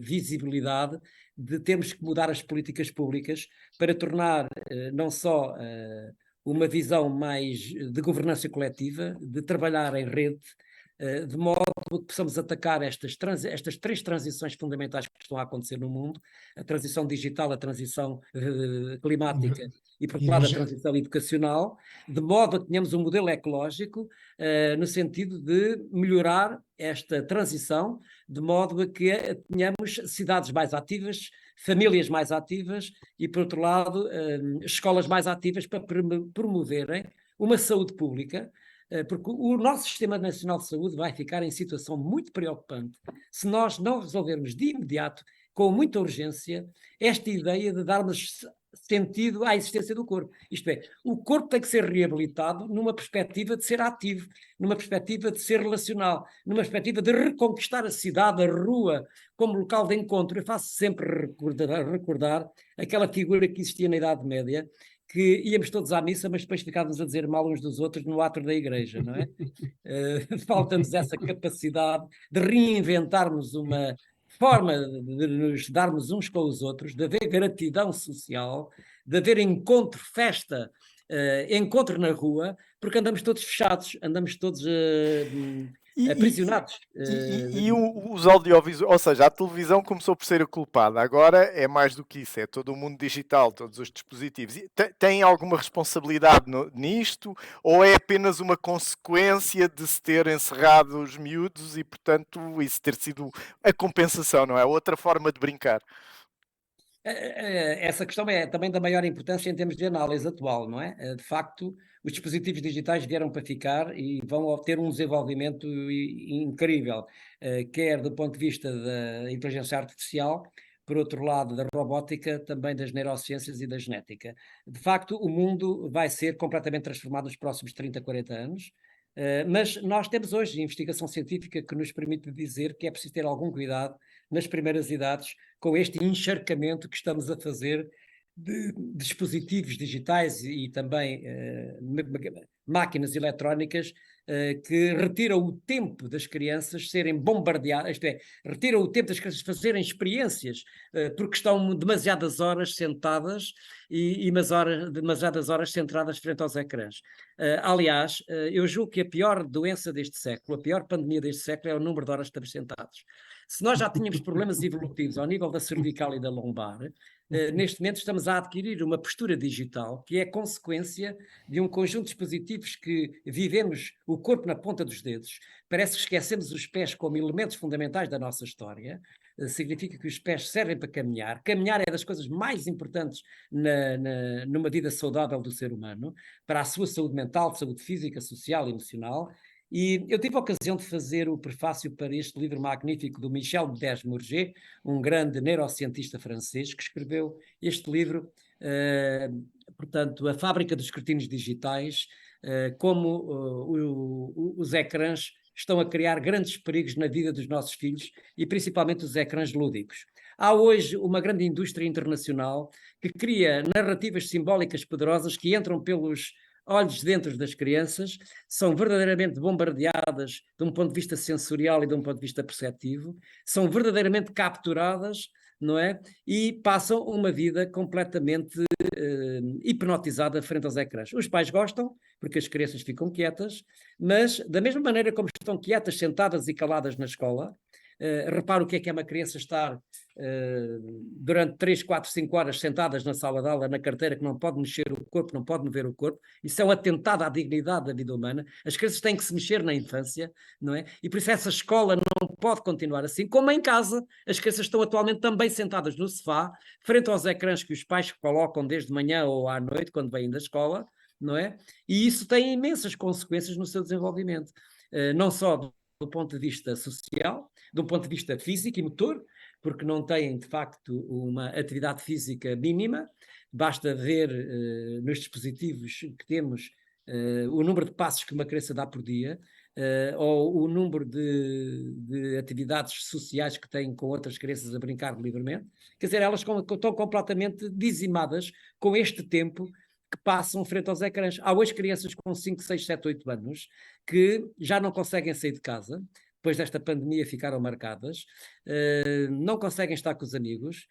visibilidade de termos que mudar as políticas públicas para tornar não só uma visão mais de governança coletiva, de trabalhar em rede, de modo que possamos atacar estas 3 transições fundamentais que estão a acontecer no mundo: a transição digital, a transição climática e, por outro lado, a transição educacional, de modo a que tenhamos um modelo ecológico no sentido de melhorar esta transição, de modo a que tenhamos cidades mais ativas, famílias mais ativas e, por outro lado, escolas mais ativas para promoverem uma saúde pública, porque o nosso Sistema Nacional de Saúde vai ficar em situação muito preocupante se nós não resolvermos de imediato, com muita urgência, esta ideia de darmos sentido à existência do corpo. Isto é, o corpo tem que ser reabilitado numa perspectiva de ser ativo, numa perspectiva de ser relacional, numa perspectiva de reconquistar a cidade, a rua, como local de encontro. Eu faço sempre recordar aquela figura que existia na Idade Média, que íamos todos à missa, mas depois ficávamos a dizer mal uns dos outros no átrio da igreja, não é? Falta-nos essa capacidade de reinventarmos uma forma de nos darmos uns com os outros, de haver gratidão social, de haver encontro, festa, encontro na rua, porque andamos todos fechados, andamos todos aprisionados. Os audiovisuais, ou seja, a televisão começou por ser a culpada, agora é mais do que isso, é todo o mundo digital, todos os dispositivos. Tem alguma responsabilidade nisto, ou é apenas uma consequência de se ter encerrado os miúdos e, portanto, isso ter sido a compensação, não é? Outra forma de brincar. Essa questão é também da maior importância em termos de análise atual, não é? De facto, os dispositivos digitais vieram para ficar e vão ter um desenvolvimento incrível, quer do ponto de vista da inteligência artificial, por outro lado, da robótica, também das neurociências e da genética. De facto, o mundo vai ser completamente transformado nos próximos 30, 40 anos, mas nós temos hoje investigação científica que nos permite dizer que é preciso ter algum cuidado nas primeiras idades com este encharcamento que estamos a fazer de dispositivos digitais e também máquinas eletrónicas que retiram o tempo das crianças serem bombardeadas, isto é, retiram o tempo das crianças fazerem experiências porque estão demasiadas horas sentadas e demasiadas horas centradas frente aos ecrãs. Aliás, eu julgo que a pior doença deste século, a pior pandemia deste século é o número de horas que estamos sentados. Se nós já tínhamos problemas evolutivos ao nível da cervical e da lombar, neste momento estamos a adquirir uma postura digital que é consequência de um conjunto de dispositivos que vivemos o corpo na ponta dos dedos. Parece que esquecemos os pés como elementos fundamentais da nossa história. Significa que os pés servem para caminhar. Caminhar é das coisas mais importantes numa vida saudável do ser humano, para a sua saúde mental, saúde física, social e emocional. E eu tive a ocasião de fazer o prefácio para este livro magnífico do Michel Desmourget, um grande neurocientista francês, que escreveu este livro, portanto, A Fábrica dos Cretinos Digitais, como os ecrãs estão a criar grandes perigos na vida dos nossos filhos e principalmente os ecrãs lúdicos. Há hoje uma grande indústria internacional que cria narrativas simbólicas poderosas que entram pelos olhos dentro das crianças, são verdadeiramente bombardeadas de um ponto de vista sensorial e de um ponto de vista perceptivo, são verdadeiramente capturadas, não é? E passam uma vida completamente hipnotizada frente aos ecrãs. Os pais gostam, porque as crianças ficam quietas, mas da mesma maneira como estão quietas, sentadas e caladas na escola, repara o que é uma criança estar durante 3, 4, 5 horas sentadas na sala de aula, na carteira, que não pode mexer o corpo, não pode mover o corpo. Isso é um atentado à dignidade da vida humana. As crianças têm que se mexer na infância, não é? E por isso essa escola não pode continuar assim, como em casa. As crianças estão atualmente também sentadas no sofá, frente aos ecrãs que os pais colocam desde manhã ou à noite, quando vêm da escola, não é? E isso tem imensas consequências no seu desenvolvimento. Não só do ponto de vista social, do ponto de vista físico e motor, porque não têm, de facto, uma atividade física mínima. Basta ver nos dispositivos que temos o número de passos que uma criança dá por dia, ou o número de atividades sociais que têm com outras crianças a brincar livremente. Quer dizer, elas estão completamente dizimadas com este tempo que passam frente aos ecrãs. Há hoje crianças com 5, 6, 7, 8 anos que já não conseguem sair de casa, depois desta pandemia ficaram marcadas, não conseguem estar com os amigos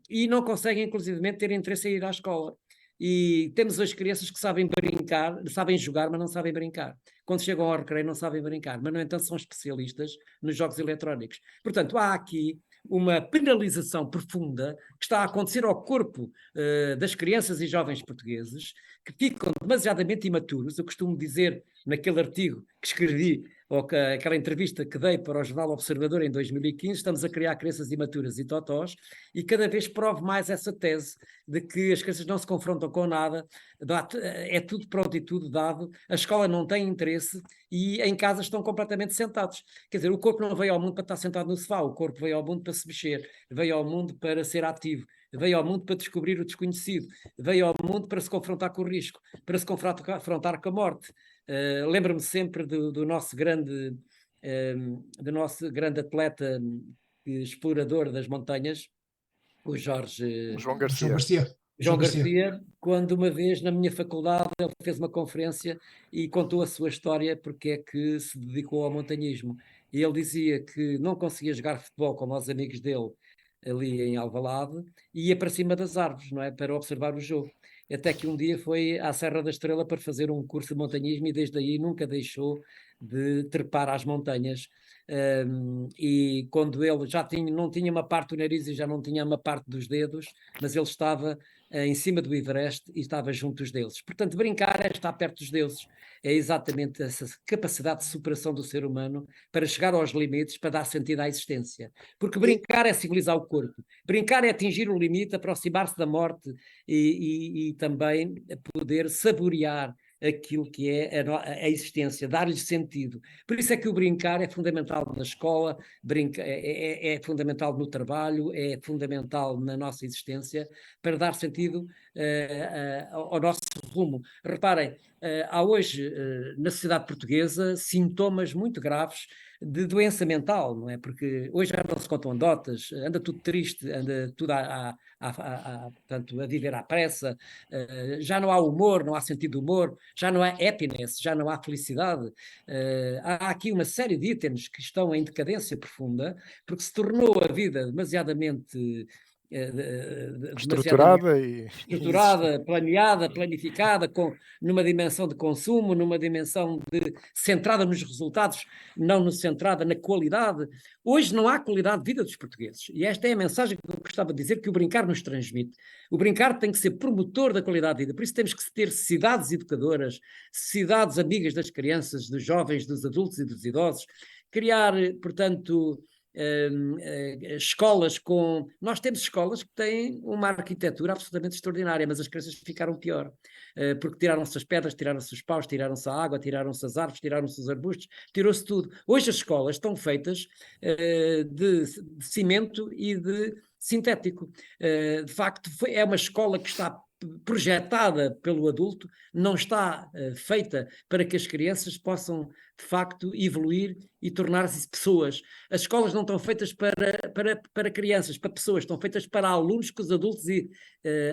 e não conseguem, inclusivamente, ter interesse em ir à escola. E temos as crianças que sabem brincar, sabem jogar, mas não sabem brincar. Quando chegam ao recreio não sabem brincar, mas no entanto são especialistas nos jogos eletrónicos. Portanto, há aqui uma penalização profunda que está a acontecer ao corpo das crianças e jovens portugueses que ficam demasiadamente imaturos. Eu costumo dizer naquele artigo que escrevi, ou aquela entrevista que dei para o Jornal Observador em 2015, estamos a criar crianças imaturas e totós, e cada vez provo mais essa tese de que as crianças não se confrontam com nada, é tudo pronto e tudo dado, a escola não tem interesse e em casa estão completamente sentados. Quer dizer, o corpo não veio ao mundo para estar sentado no sofá, o corpo veio ao mundo para se mexer, veio ao mundo para ser ativo, veio ao mundo para descobrir o desconhecido, veio ao mundo para se confrontar com o risco, para se confrontar com a morte. Lembro-me sempre do nosso grande atleta explorador das montanhas, o João João Garcia. Garcia. João Garcia, quando uma vez na minha faculdade ele fez uma conferência e contou a sua história porque é que se dedicou ao montanhismo. E ele dizia que não conseguia jogar futebol como os amigos dele ali em Alvalade e ia para cima das árvores, não é? Para observar o jogo. Até que um dia foi à Serra da Estrela para fazer um curso de montanhismo e desde aí nunca deixou de trepar às montanhas. E quando ele já não tinha uma parte do nariz e já não tinha uma parte dos dedos, mas ele estava em cima do Everest e estava junto dos deuses. Portanto, brincar é estar perto dos deuses. É exatamente essa capacidade de superação do ser humano para chegar aos limites, para dar sentido à existência. Porque brincar é civilizar o corpo. Brincar é atingir o limite, aproximar-se da morte e também poder saborear aquilo que é a existência, dar-lhe sentido. Por isso é que o brincar é fundamental na escola, é fundamental no trabalho, é fundamental na nossa existência, para dar sentido ao nosso rumo. Reparem, há hoje na sociedade portuguesa sintomas muito graves de doença mental, não é? Porque hoje já não se contam anedotas, anda tudo triste, anda tudo portanto, a viver à pressa, já não há humor, não há sentido de humor, já não há happiness, já não há felicidade. Há aqui uma série de itens que estão em decadência profunda, porque se tornou a vida demasiadamente estruturada, planeada, planificada, numa dimensão de consumo, numa dimensão centrada nos resultados, não centrada na qualidade. Hoje não há qualidade de vida dos portugueses. E esta é a mensagem que eu gostava de dizer que o brincar nos transmite. O brincar tem que ser promotor da qualidade de vida. Por isso temos que ter cidades educadoras, cidades amigas das crianças, dos jovens, dos adultos e dos idosos. Criar, portanto, escolas com... Nós temos escolas que têm uma arquitetura absolutamente extraordinária, mas as crianças ficaram pior, porque tiraram-se as pedras, tiraram-se os paus, tiraram-se a água, tiraram-se as árvores, tiraram-se os arbustos, tirou-se tudo. Hoje as escolas estão feitas de cimento e de sintético. De facto, é uma escola que está projetada pelo adulto, não está feita para que as crianças possam, de facto, evoluir e tornar-se pessoas. As escolas não estão feitas para crianças, para pessoas, estão feitas para alunos que os adultos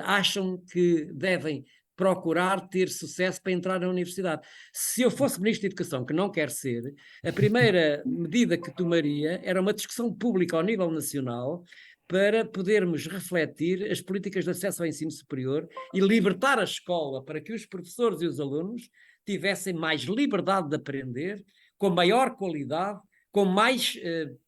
acham que devem procurar ter sucesso para entrar na universidade. Se eu fosse Ministro da Educação, que não quer ser, a primeira medida que tomaria era uma discussão pública ao nível nacional para podermos refletir as políticas de acesso ao ensino superior e libertar a escola para que os professores e os alunos tivessem mais liberdade de aprender, com maior qualidade, com mais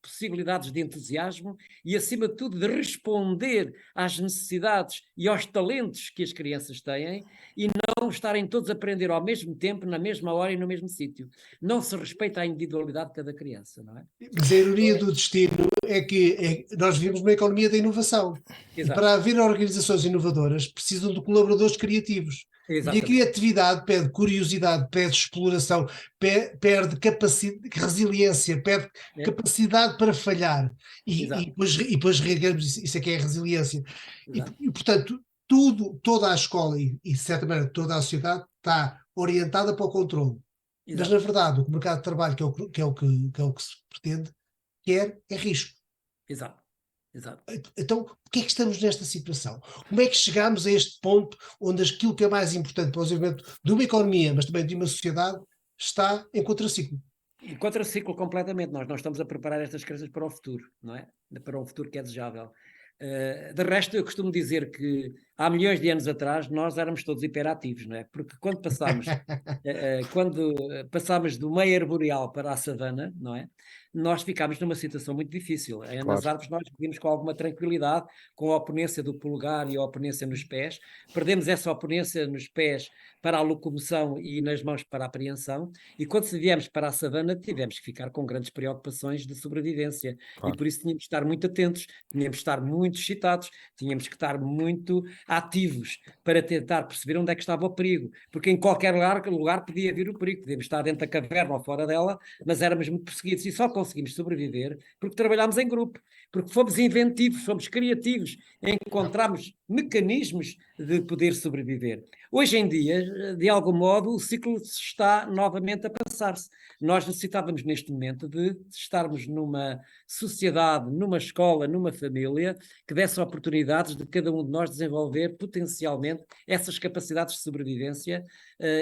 possibilidades de entusiasmo e, acima de tudo, de responder às necessidades e aos talentos que as crianças têm e não estarem todos a aprender ao mesmo tempo, na mesma hora e no mesmo sítio. Não se respeita a individualidade de cada criança, não é? Mas a ironia do destino é que nós vivemos numa economia da inovação. Exato. E para haver organizações inovadoras precisam de colaboradores criativos. Exatamente. E a criatividade pede curiosidade, pede exploração, perde resiliência, pede capacidade para falhar. E depois reerguemos isso é que é a resiliência. E, portanto, toda a escola e, de certa maneira, toda a sociedade está orientada para o controle. Exato. Mas, na verdade, o mercado de trabalho, que é o que se pretende, quer é risco. Exato. Exato. Então, porquê é que estamos nesta situação? Como é que chegamos a este ponto onde aquilo que é mais importante para o desenvolvimento de uma economia, mas também de uma sociedade, está em contraciclo? Em contraciclo completamente. Nós não estamos a preparar estas crianças para o futuro, não é? Para um futuro que é desejável. De resto, eu costumo dizer que há milhões de anos atrás nós éramos todos hiperativos, não é? Porque quando passámos do meio arboreal para a savana, não é? Nós ficámos numa situação muito difícil. Nas Claro. árvores nós vimos com alguma tranquilidade, com a oponência do polegar e a oponência nos pés. Perdemos essa oponência nos pés para a locomoção e nas mãos para a apreensão, e quando viemos para a savana tivemos que ficar com grandes preocupações de sobrevivência, Claro. e por isso tínhamos que estar muito atentos, tínhamos que estar muito excitados, tínhamos que estar muito ativos para tentar perceber onde é que estava o perigo, porque em qualquer lugar podia vir o perigo, podíamos estar dentro da caverna ou fora dela, mas éramos muito perseguidos e só conseguimos sobreviver porque trabalhámos em grupo, porque fomos inventivos, fomos criativos, encontramos mecanismos de poder sobreviver. Hoje em dia, de algum modo, o ciclo está novamente a passar-se. Nós necessitávamos neste momento de estarmos numa sociedade, numa escola, numa família, que desse oportunidades de cada um de nós desenvolver potencialmente essas capacidades de sobrevivência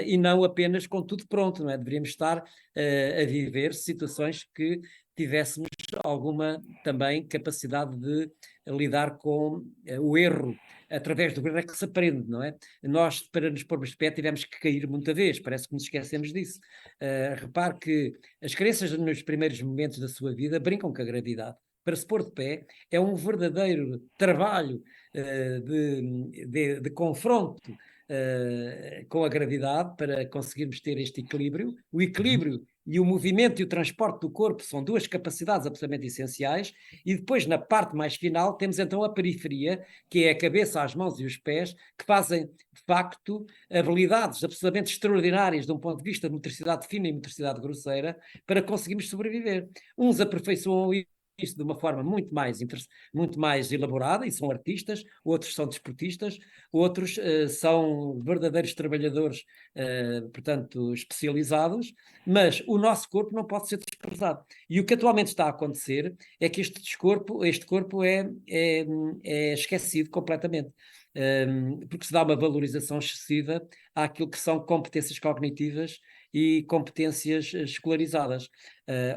e não apenas com tudo pronto, não é? Deveríamos estar a viver situações que tivéssemos alguma também capacidade de lidar com o erro. Através do erro é que se aprende, não é? Nós, para nos pormos de pé, tivemos que cair muita vez, parece que nos esquecemos disso. Repare que as crianças nos primeiros momentos da sua vida brincam com a gravidade. Para se pôr de pé é um verdadeiro trabalho de confronto com a gravidade para conseguirmos ter este equilíbrio. O equilíbrio e o movimento e o transporte do corpo são duas capacidades absolutamente essenciais, e depois na parte mais final temos então a periferia, que é a cabeça, as mãos e os pés, que fazem de facto habilidades absolutamente extraordinárias de um ponto de vista de motricidade fina e motricidade grosseira para conseguirmos sobreviver. Uns aperfeiçoam isso de uma forma muito mais elaborada e são artistas, outros são desportistas, outros são verdadeiros trabalhadores, portanto, especializados, mas o nosso corpo não pode ser desprezado. E o que atualmente está a acontecer é que este corpo é esquecido completamente. Porque se dá uma valorização excessiva àquilo que são competências cognitivas e competências escolarizadas.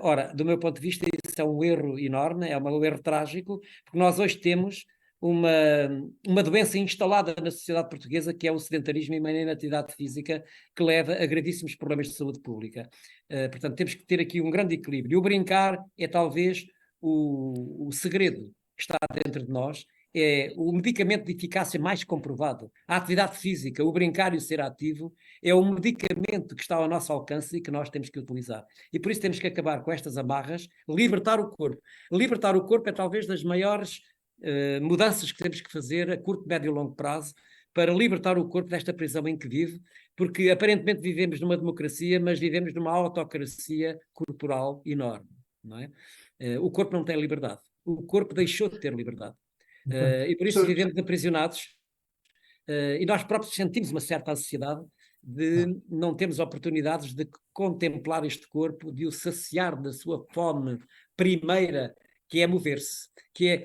Ora, do meu ponto de vista, isso é um erro enorme, é um erro trágico, porque nós hoje temos uma doença instalada na sociedade portuguesa, que é o sedentarismo e uma inatividade física, que leva a gravíssimos problemas de saúde pública. Portanto, temos que ter aqui um grande equilíbrio. E o brincar é talvez o segredo que está dentro de nós, é o medicamento de eficácia mais comprovado. A atividade física, o brincar e o ser ativo, é o medicamento que está ao nosso alcance e que nós temos que utilizar. E por isso temos que acabar com estas amarras, libertar o corpo. Libertar o corpo é talvez das maiores mudanças que temos que fazer a curto, médio e longo prazo para libertar o corpo desta prisão em que vive, porque aparentemente vivemos numa democracia, mas vivemos numa autocracia corporal enorme, não é? O corpo não tem liberdade. O corpo deixou de ter liberdade. E por isso vivemos aprisionados e nós próprios sentimos uma certa ansiedade de não termos oportunidades de contemplar este corpo, de o saciar da sua fome primeira, que é mover-se.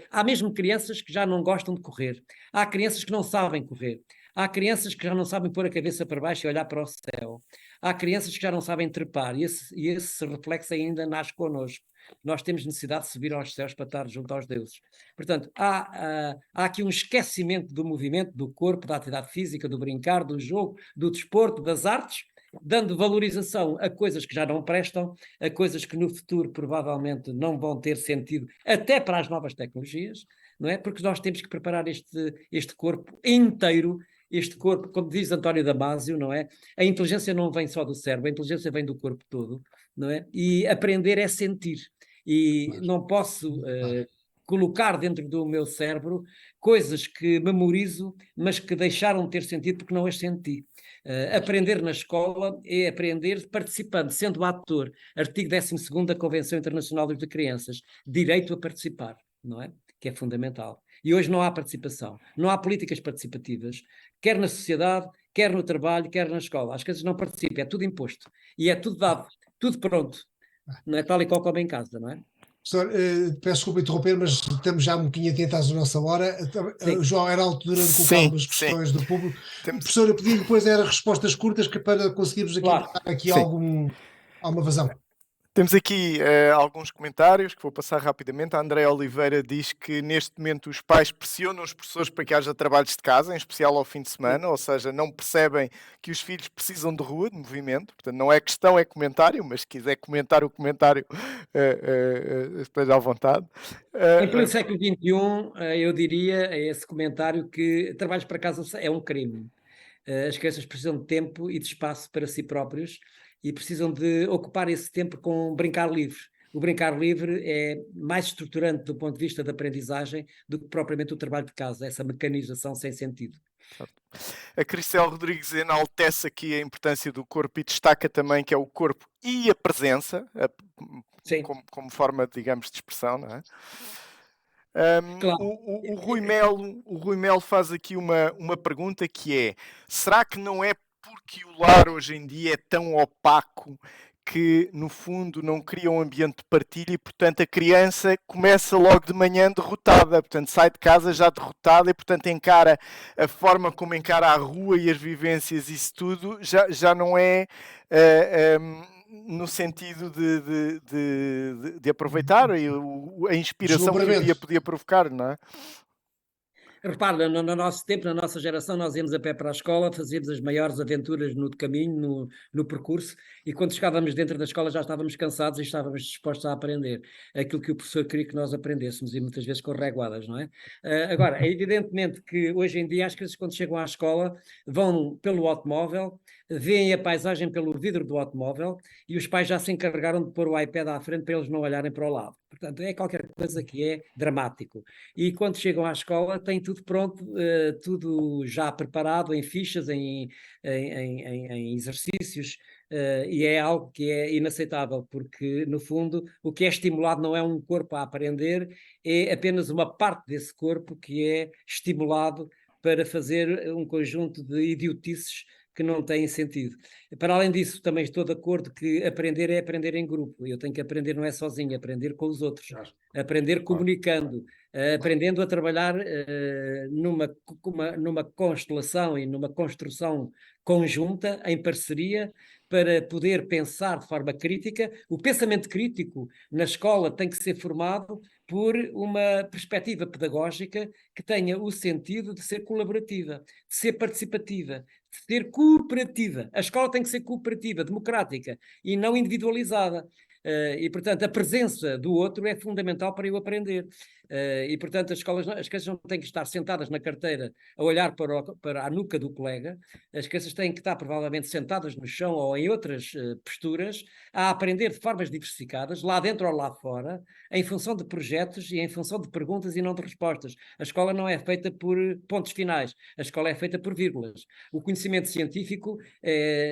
Há mesmo crianças que já não gostam de correr, há crianças que não sabem correr, há crianças que já não sabem pôr a cabeça para baixo e olhar para o céu, há crianças que já não sabem trepar, e esse reflexo ainda nasce connosco. Nós temos necessidade de subir aos céus para estar junto aos deuses. Portanto, há aqui um esquecimento do movimento, do corpo, da atividade física, do brincar, do jogo, do desporto, das artes, dando valorização a coisas que já não prestam, a coisas que no futuro provavelmente não vão ter sentido, até para as novas tecnologias, não é? Porque nós temos que preparar este corpo inteiro, este corpo, como diz António Damasio, não é? A inteligência não vem só do cérebro, a inteligência vem do corpo todo, não é? E aprender é sentir. E não posso colocar dentro do meu cérebro coisas que memorizo, mas que deixaram de ter sentido porque não as senti. Aprender na escola é aprender participando, sendo ator. Artigo 12º da Convenção Internacional de Crianças. Direito a participar, não é? Que é fundamental. E hoje não há participação. Não há políticas participativas, quer na sociedade, quer no trabalho, quer na escola. As coisas não participam, é tudo imposto. E é tudo dado, tudo pronto. Não é tal e qual como em casa, não é? Professor, peço desculpa interromper, mas estamos já um bocadinho adiantados da nossa hora. João, era a altura de colocar algumas questões do público. Professor, eu pedi depois respostas curtas para conseguirmos aqui, alguma vazão. Temos aqui alguns comentários que vou passar rapidamente. A Andréa Oliveira diz que neste momento os pais pressionam os professores para que haja trabalhos de casa, em especial ao fim de semana, ou seja, não percebem que os filhos precisam de rua, de movimento. Portanto, não é questão, é comentário, mas se quiser comentar o comentário, esteja à vontade. Em pleno século XXI, eu diria a esse comentário que trabalhos para casa é um crime. As crianças precisam de tempo e de espaço para si próprios e precisam de ocupar esse tempo com brincar livre. O brincar livre é mais estruturante do ponto de vista da aprendizagem do que propriamente o trabalho de casa, essa mecanização sem sentido. A Cristel Rodrigues enaltece aqui a importância do corpo e destaca também que é o corpo e a presença, como forma, digamos, de expressão, não é? Claro. O Rui Melo faz aqui uma pergunta que é: será que não é porque o lar hoje em dia é tão opaco que no fundo não cria um ambiente de partilha e portanto a criança começa logo de manhã derrotada, portanto sai de casa já derrotada e portanto encara a forma como encara a rua e as vivências, isso tudo já não é no sentido de aproveitar a inspiração que o dia podia provocar, não é? Repara, no nosso tempo, na nossa geração, nós íamos a pé para a escola, fazíamos as maiores aventuras no caminho, no percurso, e quando chegávamos dentro da escola já estávamos cansados e estávamos dispostos a aprender aquilo que o professor queria que nós aprendêssemos, e muitas vezes com reguadas, não é? Agora, é evidentemente que hoje em dia as crianças quando chegam à escola vão pelo automóvel, veem a paisagem pelo vidro do automóvel e os pais já se encarregaram de pôr o iPad à frente para eles não olharem para o lado. Portanto, é qualquer coisa que é dramático. E quando chegam à escola têm tudo pronto, tudo já preparado em fichas, em exercícios, e é algo que é inaceitável, porque no fundo o que é estimulado não é um corpo a aprender, é apenas uma parte desse corpo que é estimulado para fazer um conjunto de idiotices que não têm sentido. Para além disso, também estou de acordo que aprender é aprender em grupo. Eu tenho que aprender não é sozinho, é aprender com os outros. Aprender comunicando, aprendendo a trabalhar numa constelação e numa construção conjunta, em parceria, para poder pensar de forma crítica. O pensamento crítico na escola tem que ser formado por uma perspectiva pedagógica que tenha o sentido de ser colaborativa, de ser participativa, de ser cooperativa. A escola tem que ser cooperativa, democrática e não individualizada. E, portanto, a presença do outro é fundamental para eu aprender. E, portanto, as crianças não têm que estar sentadas na carteira a olhar para a nuca do colega. As crianças têm que estar, provavelmente, sentadas no chão ou em outras posturas, a aprender de formas diversificadas, lá dentro ou lá fora, em função de projetos e em função de perguntas e não de respostas. A escola não é feita por pontos finais, a escola é feita por vírgulas. O conhecimento científico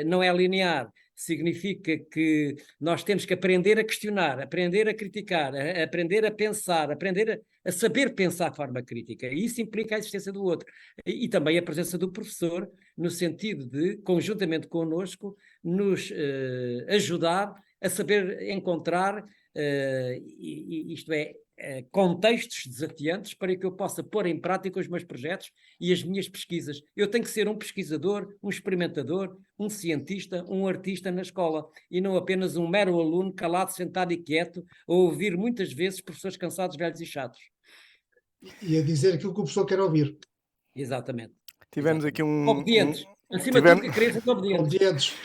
não é linear. Significa que nós temos que aprender a questionar, aprender a criticar, aprender a pensar, aprender a saber pensar de forma crítica. E isso implica a existência do outro. E também a presença do professor, no sentido de, conjuntamente connosco, nos ajudar a saber encontrar, isto é, contextos desafiantes para que eu possa pôr em prática os meus projetos e as minhas pesquisas. Eu tenho que ser um pesquisador, um experimentador, um cientista, um artista na escola e não apenas um mero aluno calado, sentado e quieto a ouvir muitas vezes professores cansados, velhos e chatos. E a dizer aquilo que o professor quer ouvir. Exatamente. Tivemos aqui obedientes. Acima de tudo, que crianças obedientes.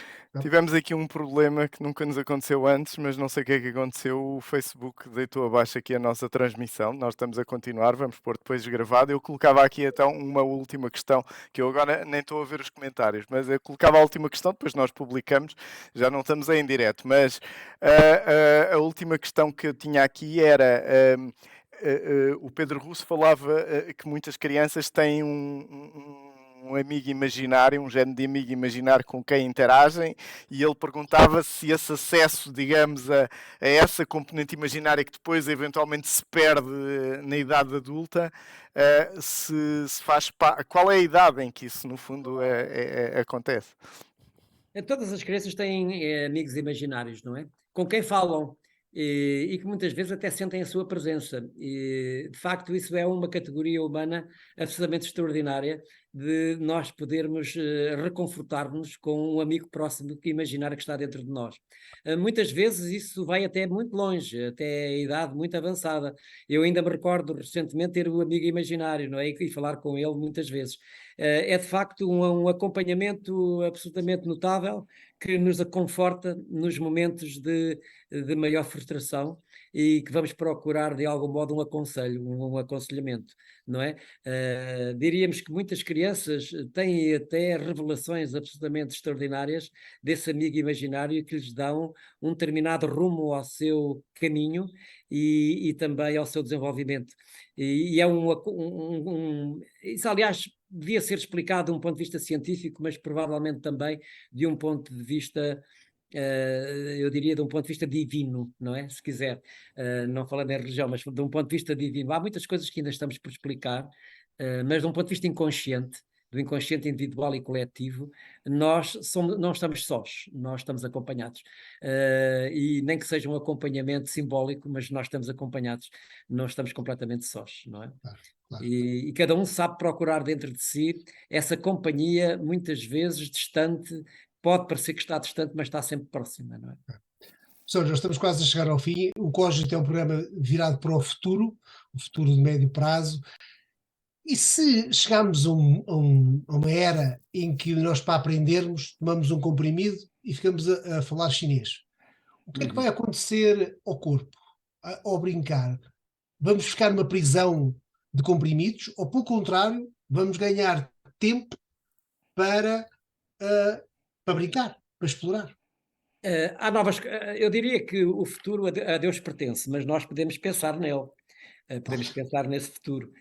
Tivemos aqui um problema que nunca nos aconteceu antes, mas não sei o que é que aconteceu. O Facebook deitou abaixo aqui a nossa transmissão. Nós estamos a continuar, vamos pôr depois gravado. Eu colocava aqui então uma última questão, que eu agora nem estou a ver os comentários, mas eu colocava a última questão, depois nós publicamos, já não estamos aí em direto. Mas a última questão que eu tinha aqui era... o Pedro Russo falava que muitas crianças têm um amigo imaginário, um género de amigo imaginário com quem interagem, e ele perguntava se esse acesso, digamos, a essa componente imaginária que depois eventualmente se perde na idade adulta, se faz qual é a idade em que isso no fundo acontece? Todas as crianças têm amigos imaginários, não é? Com quem falam. e que muitas vezes até sentem a sua presença. E, de facto, isso é uma categoria humana absolutamente extraordinária, de nós podermos reconfortar-nos com um amigo próximo que imaginar que está dentro de nós. Muitas vezes isso vai até muito longe, até a idade muito avançada. Eu ainda me recordo recentemente ter um amigo imaginário, não é? E falar com ele muitas vezes. É de facto um acompanhamento absolutamente notável, que nos conforta nos momentos de maior frustração, e que vamos procurar de algum modo um aconselho, um aconselhamento, não é? Diríamos que muitas crianças têm até revelações absolutamente extraordinárias desse amigo imaginário, que lhes dão um determinado rumo ao seu caminho e também ao seu desenvolvimento. E é isso, aliás, devia ser explicado de um ponto de vista científico, mas provavelmente também de um ponto de vista, eu diria, de um ponto de vista divino, não é? Se quiser, não falando em religião, mas de um ponto de vista divino. Há muitas coisas que ainda estamos por explicar, mas de um ponto de vista inconsciente, do inconsciente individual e coletivo, não estamos sós, nós estamos acompanhados. E nem que seja um acompanhamento simbólico, mas nós estamos acompanhados, não estamos completamente sós, não é? Claro, claro. E cada um sabe procurar dentro de si essa companhia, muitas vezes distante, pode parecer que está distante, mas está sempre próxima, não é? Professor, nós estamos quase a chegar ao fim. O Cogito é um programa virado para o futuro de médio prazo. E se chegarmos a uma era em que nós, para aprendermos, tomamos um comprimido e ficamos a falar chinês, o que é que vai acontecer ao corpo, ao brincar? Vamos ficar numa prisão de comprimidos ou, pelo contrário, vamos ganhar tempo para, para brincar, para explorar? Há novas, eu diria que o futuro a Deus pertence, mas nós podemos pensar nele. Podemos pensar nesse futuro.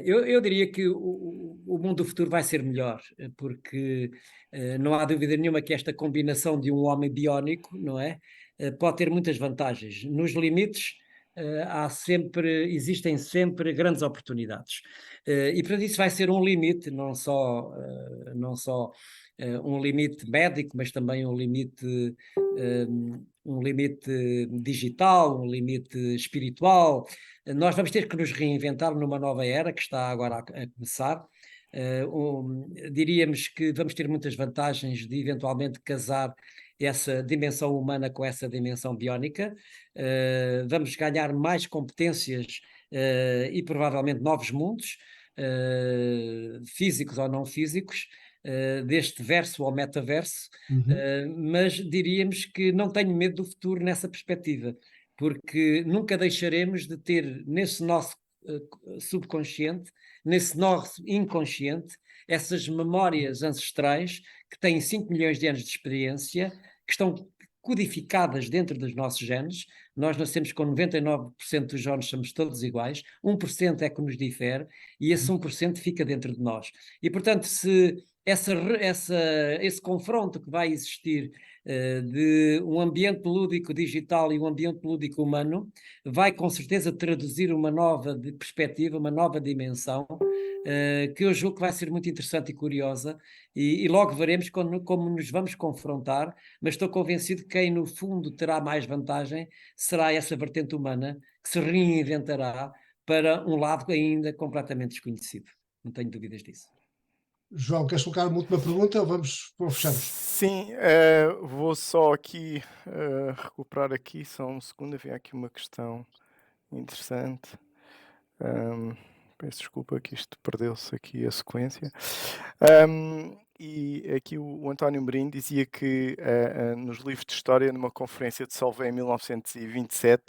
Eu diria que o mundo do futuro vai ser melhor, porque não há dúvida nenhuma que esta combinação de um homem biónico, não é? Pode ter muitas vantagens. Nos limites, existem sempre grandes oportunidades. E para isso vai ser um limite, não só um limite médico, mas também um limite digital, um limite espiritual. Nós vamos ter que nos reinventar numa nova era que está agora a começar. Diríamos que vamos ter muitas vantagens de eventualmente casar essa dimensão humana com essa dimensão biónica. Vamos ganhar mais competências e provavelmente novos mundos, físicos ou não físicos, deste verso ao metaverso. Mas diríamos que não tenho medo do futuro nessa perspectiva, porque nunca deixaremos de ter nesse nosso subconsciente, nesse nosso inconsciente, essas memórias ancestrais que têm 5 milhões de anos de experiência, que estão codificadas dentro dos nossos genes. Nós nascemos com 99% dos genes, somos todos iguais, 1% é que nos difere, e esse 1% fica dentro de nós. E, portanto, se esse confronto que vai existir de um ambiente lúdico digital e um ambiente lúdico humano vai com certeza traduzir uma nova perspectiva, uma nova dimensão, que eu julgo que vai ser muito interessante e curiosa, e logo veremos como nos vamos confrontar, mas estou convencido que quem no fundo terá mais vantagem será essa vertente humana que se reinventará para um lado ainda completamente desconhecido. Não tenho dúvidas disso. João, queres colocar uma última pergunta ou fechamos? Sim, vou só aqui recuperar aqui, só um segundo, havia aqui uma questão interessante. Peço desculpa que isto perdeu-se aqui a sequência. E aqui o António Merim dizia que nos livros de história, numa conferência de Solvay em 1927,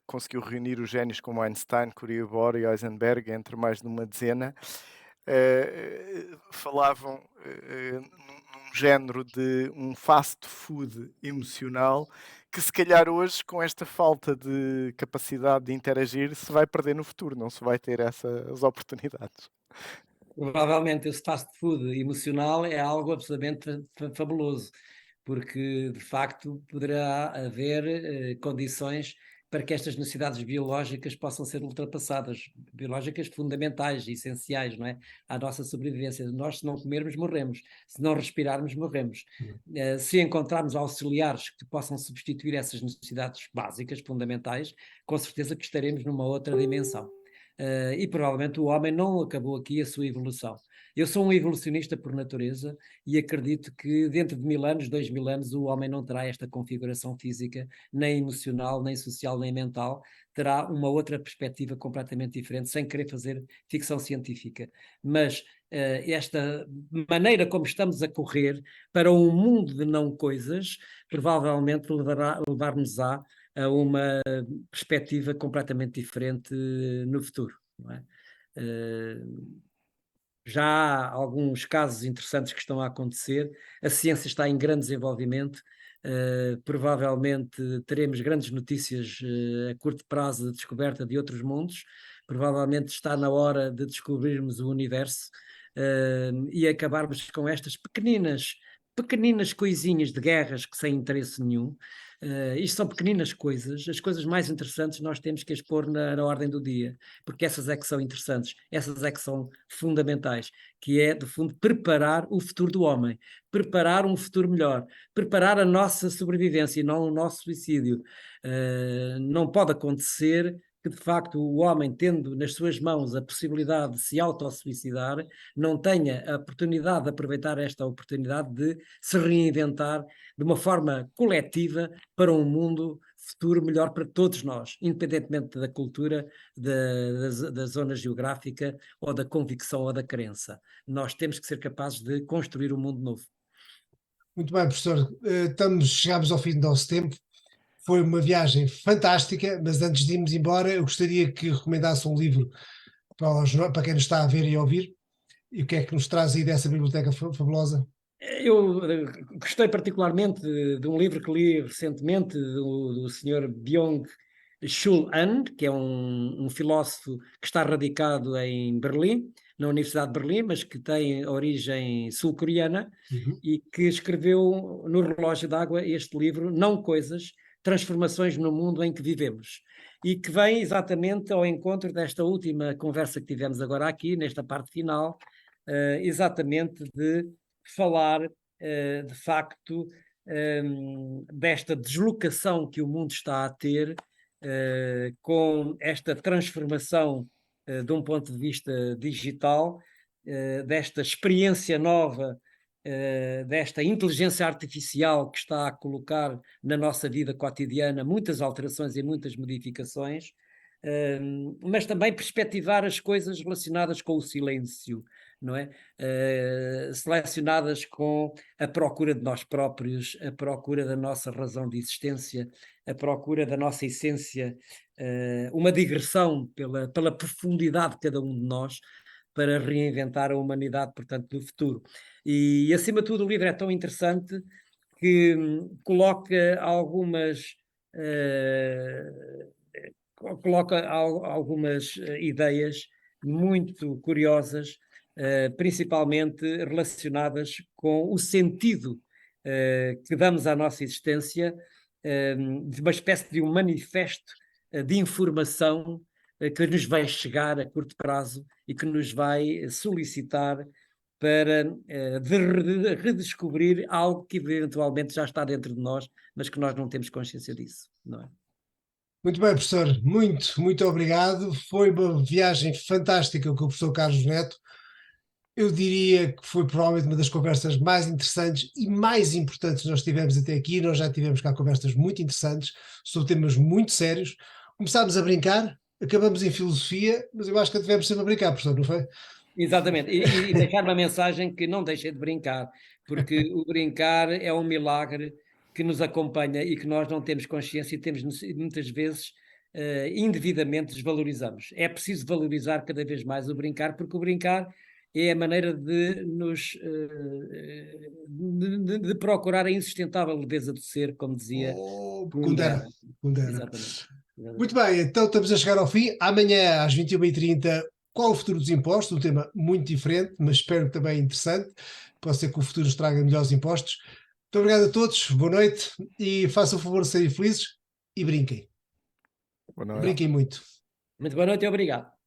conseguiu reunir os génios como Einstein, Curie, Bohr e Heisenberg, entre mais de uma dezena. Falavam num género de um fast food emocional que se calhar hoje, com esta falta de capacidade de interagir, se vai perder no futuro, não se vai ter essas oportunidades. Provavelmente esse fast food emocional é algo absolutamente fabuloso, porque de facto poderá haver condições para que estas necessidades biológicas possam ser ultrapassadas, biológicas fundamentais e essenciais, não é? À nossa sobrevivência. Nós, se não comermos, morremos. Se não respirarmos, morremos. Se encontrarmos auxiliares que possam substituir essas necessidades básicas, fundamentais, com certeza que estaremos numa outra dimensão. E provavelmente o homem não acabou aqui a sua evolução. Eu sou um evolucionista por natureza e acredito que dentro de 1000 anos, 2000 anos, o homem não terá esta configuração física, nem emocional, nem social, nem mental, terá uma outra perspectiva completamente diferente, sem querer fazer ficção científica. Mas esta maneira como estamos a correr para um mundo de não coisas, provavelmente levar-nos-á a uma perspectiva completamente diferente no futuro, não é? Já há alguns casos interessantes que estão a acontecer, a ciência está em grande desenvolvimento, provavelmente teremos grandes notícias a curto prazo de descoberta de outros mundos, provavelmente está na hora de descobrirmos o universo e acabarmos com estas pequeninas coisinhas de guerras que sem interesse nenhum. Isto são pequeninas coisas, as coisas mais interessantes nós temos que expor na ordem do dia, porque essas é que são interessantes, essas é que são fundamentais, que é, de fundo, preparar o futuro do homem, preparar um futuro melhor, preparar a nossa sobrevivência e não o nosso suicídio. Não pode acontecer que, de facto, o homem, tendo nas suas mãos a possibilidade de se autossuicidar, não tenha a oportunidade de aproveitar esta oportunidade de se reinventar de uma forma coletiva para um mundo futuro melhor para todos nós, independentemente da cultura, da zona geográfica ou da convicção ou da crença. Nós temos que ser capazes de construir um mundo novo. Muito bem, professor. Chegámos ao fim do nosso tempo. Foi uma viagem fantástica, mas antes de irmos embora, eu gostaria que recomendasse um livro para quem nos está a ver e a ouvir. E o que é que nos traz aí dessa biblioteca fabulosa? Eu gostei particularmente de um livro que li recentemente do Sr. Byung-Chul An, que é um filósofo que está radicado em Berlim, na Universidade de Berlim, mas que tem origem sul-coreana e que escreveu no relógio d'água este livro, Não Coisas, Transformações no Mundo em que Vivemos, e que vem exatamente ao encontro desta última conversa que tivemos agora aqui, nesta parte final, exatamente de falar, de facto, desta deslocação que o mundo está a ter com esta transformação de um ponto de vista digital, desta experiência nova, desta inteligência artificial que está a colocar na nossa vida cotidiana muitas alterações e muitas modificações, mas também perspectivar as coisas relacionadas com o silêncio, não é? Selecionadas com a procura de nós próprios, a procura da nossa razão de existência, a procura da nossa essência, uma digressão pela profundidade de cada um de nós para reinventar a humanidade, portanto, do futuro. E, acima de tudo, o livro é tão interessante que coloca algumas ideias muito curiosas, principalmente relacionadas com o sentido que damos à nossa existência, de uma espécie de um manifesto de informação que nos vai chegar a curto prazo e que nos vai solicitar para redescobrir algo que eventualmente já está dentro de nós, mas que nós não temos consciência disso, não é? Muito bem, professor. Muito obrigado. Foi uma viagem fantástica com o professor Carlos Neto. Eu diria que foi provavelmente uma das conversas mais interessantes e mais importantes que nós tivemos até aqui. Nós já tivemos cá conversas muito interessantes sobre temas muito sérios. Começámos a brincar, acabamos em filosofia, mas eu acho que tivemos sempre a brincar, professor, não foi? Exatamente, e deixar uma mensagem que não deixem de brincar, porque o brincar é um milagre que nos acompanha e que nós não temos consciência e temos muitas vezes indevidamente desvalorizamos. É preciso valorizar cada vez mais o brincar, porque o brincar é a maneira de nos de procurar a insustentável leveza do ser, como dizia Kundera. Exatamente. Muito bem, então estamos a chegar ao fim. Amanhã às 21h30, qual o futuro dos impostos? Um tema muito diferente, mas espero também interessante. Pode ser que o futuro nos traga melhores impostos. Muito obrigado a todos, boa noite e façam o favor de serem felizes e brinquem. Boa noite. Brinquem muito. Muito boa noite e obrigado.